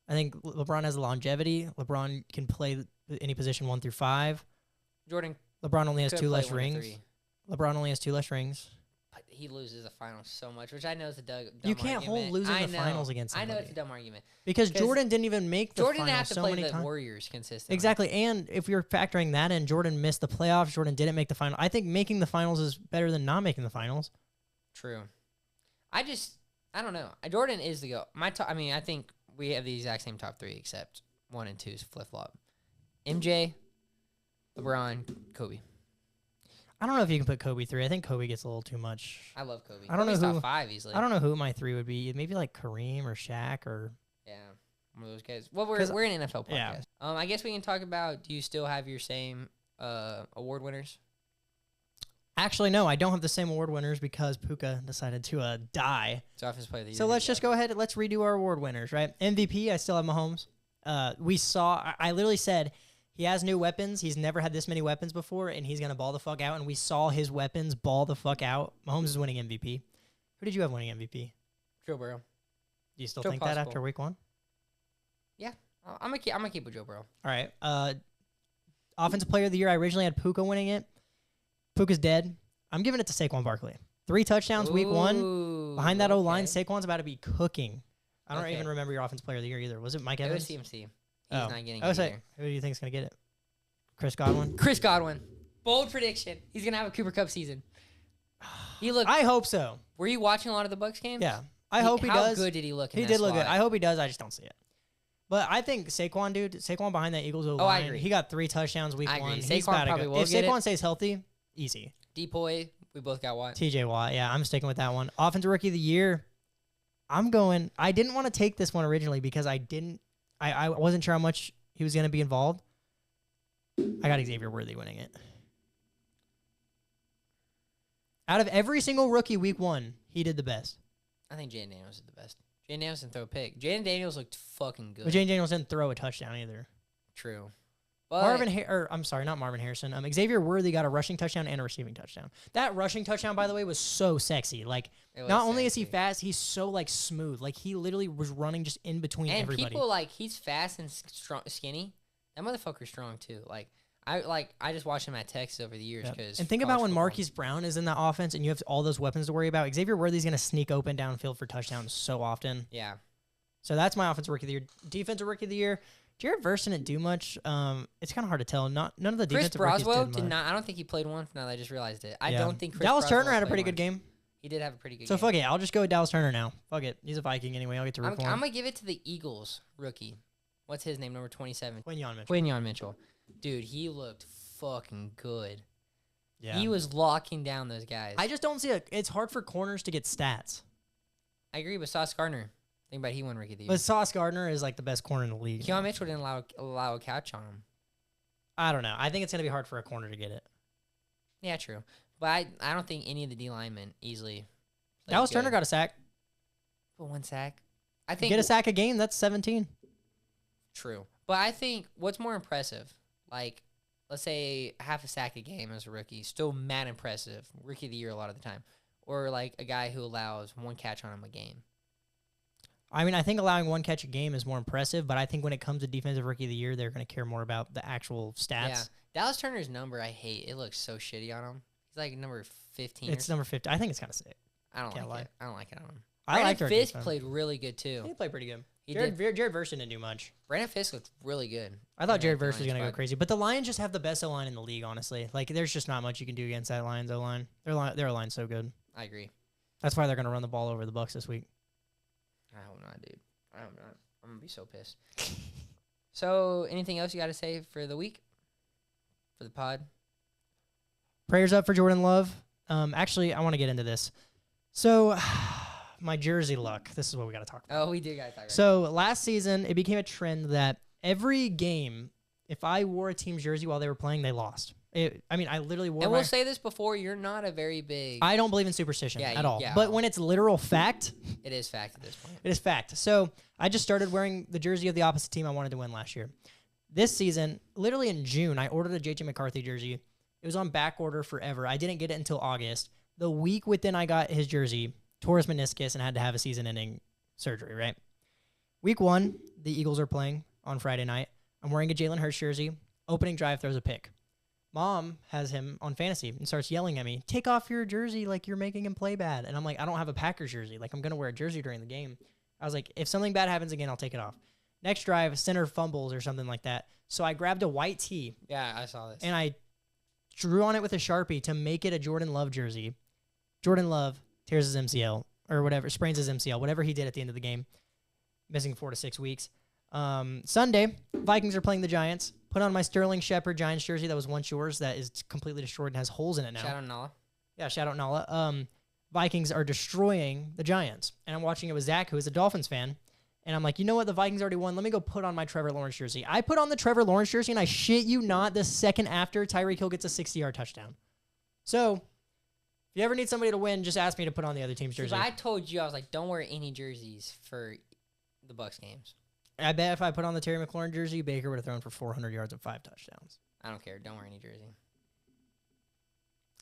A: I think LeBron has the longevity. LeBron can play any position 1 through 5.
B: Jordan.
A: LeBron only has
B: could
A: 2
B: play
A: less
B: 1 to
A: rings.
B: 3.
A: LeBron only has 2 less rings.
B: But he loses the finals so much, which I know is a dumb
A: You can't hold
B: argument.
A: losing
B: I
A: the
B: know.
A: finals against
B: I
A: somebody.
B: know it's a dumb argument.
A: Because
B: 'Cause
A: Jordan didn't even make the
B: Jordan
A: finals
B: didn't have to
A: so
B: play
A: many
B: the
A: times.
B: Warriors consistently.
A: Exactly. And if you're factoring that in, Jordan missed the playoffs. Jordan didn't make the final. I think making the finals is better than not making the finals.
B: True. I don't know. Jordan is the GOAT. I think we have the exact same top 3 except 1 and 2 is flip-flop. MJ, LeBron, Kobe.
A: I don't know if you can put Kobe 3. I think Kobe gets a little too much.
B: I love Kobe.
A: I don't know
B: Kobe's
A: who-
B: top 5 easily.
A: I don't know who my 3 would be. Maybe like Kareem or Shaq or...
B: Yeah, one of those guys. Well, we're
A: 'Cause-
B: an NFL podcast.
A: yeah.
B: I guess we can talk about. Do you still have your same award winners?
A: Actually, no, I don't have the same award winners because Puka decided to die.
B: So offensive player of the year.
A: So let's just go ahead and let's redo our award winners, right? MVP, I still have Mahomes. I literally said he has new weapons. He's never had this many weapons before, and he's going to ball the fuck out. And we saw his weapons ball the fuck out. Mahomes is winning MVP. Who did you have winning MVP?
B: Joe Burrow.
A: Do you still
B: Still
A: think that
B: possible.
A: after week 1?
B: Yeah, I'm gonna keep with Joe Burrow.
A: All right. Offensive player of the year, I originally had Puka winning it. Puka's dead. I'm giving it to Saquon Barkley. 3 touchdowns week 1.
B: Ooh,
A: Behind that O-line,
B: okay.
A: Saquon's about to be cooking. I don't
B: Okay.
A: even remember your offensive player of the year either. Was it Mike
B: It
A: Evans?
B: was CMC. He's
A: Oh.
B: not getting
A: I
B: it
A: was
B: either.
A: like, who do you think is going to get it? Chris Godwin?
B: Chris Godwin. Bold prediction. He's gonna have a Cooper Cup season. He looked.
A: I hope so.
B: Were you watching a lot of the Bucks games?
A: Yeah. I hope he
B: How
A: does.
B: good did he look? In
A: He
B: that
A: did look good.
B: slot?
A: I hope he does. I just don't see it. But I think Saquon, dude, Saquon behind that Eagles O-line.
B: Oh, I agree.
A: He got 3 touchdowns week
B: I
A: 1.
B: agree.
A: He's
B: Saquon
A: about to
B: probably
A: go.
B: will
A: If
B: get it.
A: Saquon stays healthy, easy.
B: Depoy. We both got Watt.
A: TJ Watt. Yeah, I'm sticking with that one. Offensive rookie of the year. I didn't want to take this one originally because I wasn't sure how much he was going to be involved. I got Xavier Worthy winning it. Out of every single rookie week 1, he did the best.
B: I think Jaden Daniels is the best. Jaden Daniels didn't throw a pick. Jaden Daniels looked fucking good.
A: But Jane Daniels didn't throw a touchdown either.
B: True. But
A: I'm sorry, not Marvin Harrison. Xavier Worthy got a rushing touchdown and a receiving touchdown. That rushing touchdown, by the way, was so sexy. Like,
B: it was
A: not only is he
B: sexy.
A: fast, he's so like smooth. Like he literally was running just in between
B: And
A: everybody.
B: people he's fast and strong, skinny. That motherfucker's strong too. I just watched him at Texas over the years
A: Yep.
B: because.
A: And think about when Marquise Brown is in that offense and you have all those weapons to worry about. Xavier Worthy's going to sneak open downfield for touchdowns so often.
B: Yeah.
A: So that's my offensive rookie of the year. Defensive rookie of the year. Jared Verse didn't do much. It's kind of hard to tell. None of the
B: Chris
A: defensive rookies
B: Broswell
A: did
B: did
A: much.
B: not. I don't think he played once. Now that I just realized it. I
A: Yeah.
B: don't think Chris
A: Dallas
B: Broswell
A: Turner had a
B: played
A: pretty good
B: once.
A: game.
B: He did have a pretty good
A: So
B: game.
A: fuck it. I'll just go with Dallas Turner now. Fuck it. He's a Viking anyway. I'll get to root
B: I'm
A: for him.
B: gonna give it to the Eagles rookie. What's his name? Number 27.
A: Quinyon Mitchell.
B: Quinyon Mitchell. Dude, he looked fucking good.
A: Yeah.
B: He was locking down those guys.
A: I just don't see it. It's hard for corners to get stats.
B: I agree with Sauce Gardner. Think about he won rookie of the year.
A: But Sauce Gardner is like the best corner in the league.
B: Keon Mitchell didn't allow a catch on him.
A: I don't know. I think it's going to be hard for a corner to get it.
B: Yeah, true. But I don't think any of the D linemen easily. played
A: Dallas
B: good.
A: Turner got a sack.
B: But 1 sack. I think
A: Get a sack a game. That's 17.
B: True. But I think what's more impressive, like, let's say half a sack a game as a rookie, still mad impressive. Rookie of the year a lot of the time. Or like a guy who allows 1 catch on him a game.
A: I mean, I think allowing 1 catch a game is more impressive, but I think when it comes to defensive rookie of the year, they're going to care more about the actual stats.
B: Yeah. Dallas Turner's number I hate. It looks so shitty on him. He's like number 15.
A: It's number 50. I think it's kind of sick.
B: I don't
A: can't
B: like
A: lie.
B: it. I don't like it on him.
A: I like
B: Brandon Fisk played really good too.
A: He played pretty good.
B: He
A: Jared Verse didn't do much.
B: Brandon Fisk looked really good.
A: I thought
B: in
A: Jared
B: the
A: Verse was
B: Lions
A: going to go
B: squad.
A: crazy. But the Lions just have the best O-line in the league, honestly. Like, there's just not much you can do against that Lions O-line. Their O-line's so good.
B: I agree.
A: That's why they're going to run the ball over the Bucks this week.
B: I hope not, dude. I hope not. I'm gonna be so pissed. So, anything else you got to say for the week? For the pod?
A: Prayers up for Jordan Love. Actually, I want to get into this. So, my jersey luck. This is what we got to talk about.
B: Oh, we do got to talk about
A: So, last season, it became a trend that every game, if I wore a team's jersey while they were playing, they lost. I literally wore
B: And
A: my...
B: we'll say this before, you're not a very big...
A: I don't believe in superstition
B: Yeah,
A: at all.
B: yeah.
A: But when it's literal fact,
B: It is fact at this point.
A: it is fact. So I just started wearing the jersey of the opposite team I wanted to win last year. This season, literally in June, I ordered a JJ McCarthy jersey. It was on back order forever. I didn't get it until August. The week within I got his jersey, tore his meniscus and had to have a season-ending surgery, right? Week 1, the Eagles are playing on Friday night. I'm wearing a Jalen Hurts jersey. Opening drive, throws a pick. Mom has him on fantasy and starts yelling at me, take off your jersey, like you're making him play bad. And I'm like, I don't have a Packers jersey. Like, I'm going to wear a jersey during the game. I was like, if something bad happens again, I'll take it off. Next drive, center fumbles or something like that. So I grabbed a white tee.
B: Yeah, I saw this.
A: And I drew on it with a Sharpie to make it a Jordan Love jersey. Jordan Love tears his MCL or whatever, sprains his MCL, whatever he did at the end of the game, missing 4 to 6 weeks. Sunday, Vikings are playing the Giants. Put on my Sterling Shepard Giants jersey that was once yours that is completely destroyed and has holes in it now.
B: Shout out Nala.
A: Yeah, shout out Nala. Vikings are destroying the Giants. And I'm watching it with Zach, who is a Dolphins fan. And I'm like, you know what? The Vikings already won. Let me go put on my Trevor Lawrence jersey. I put on the Trevor Lawrence jersey, and I shit you not, the second after Tyreek Hill gets a 60-yard touchdown. So, if you ever need somebody to win, just ask me to put on the other team's jersey.
B: I told you, I was like, don't wear any jerseys for the Bucs games.
A: I bet if I put on the Terry McLaurin jersey, Baker would have thrown for 400 yards and 5 touchdowns.
B: I don't care. Don't wear any jersey.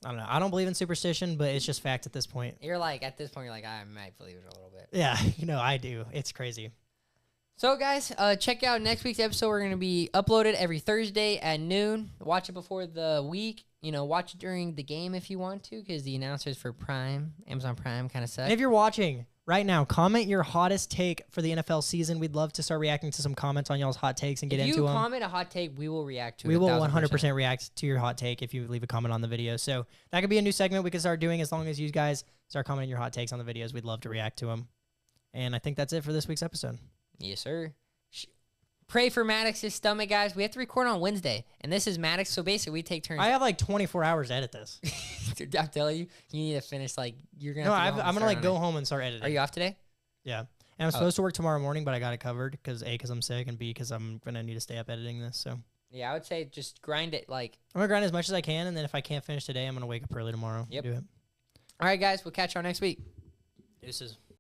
A: I don't know. I don't believe in superstition, but it's just fact at this point.
B: You're like, at this point, you're like, I might believe it a little bit.
A: Yeah, I do. It's crazy.
B: So, guys, check out next week's episode. We're going to be uploaded every Thursday at noon. Watch it before the week. Watch it during the game if you want to, because the announcers for Prime, Amazon Prime, kind of suck.
A: And if you're watching right now, comment your hottest take for the NFL season. We'd love to start reacting to some comments on y'all's hot takes and get into them.
B: If you comment a hot take, we will react to it.
A: We will 100% react to your hot take if you leave a comment on the video. So that could be a new segment we can start doing as long as you guys start commenting your hot takes on the videos. We'd love to react to them. And I think that's it for this week's episode.
B: Yes, sir. Pray for Maddox's stomach, guys. We have to record on Wednesday, and this is Maddox, so basically we take turns.
A: I have like 24 hours to edit this.
B: Dude, I'm telling you, you need to finish, you're going to
A: I'm going to go home and start editing.
B: Are you off today?
A: Yeah. And I'm supposed to work tomorrow morning, but I got it covered because A, because I'm sick, and B, because I'm going to need to stay up editing this, so.
B: Yeah, I would say just grind it,
A: I'm going to grind as much as I can, and then if I can't finish today, I'm going to wake up early tomorrow.
B: Yep.
A: Do it.
B: All right, guys, we'll catch y'all next week.
A: Deuces.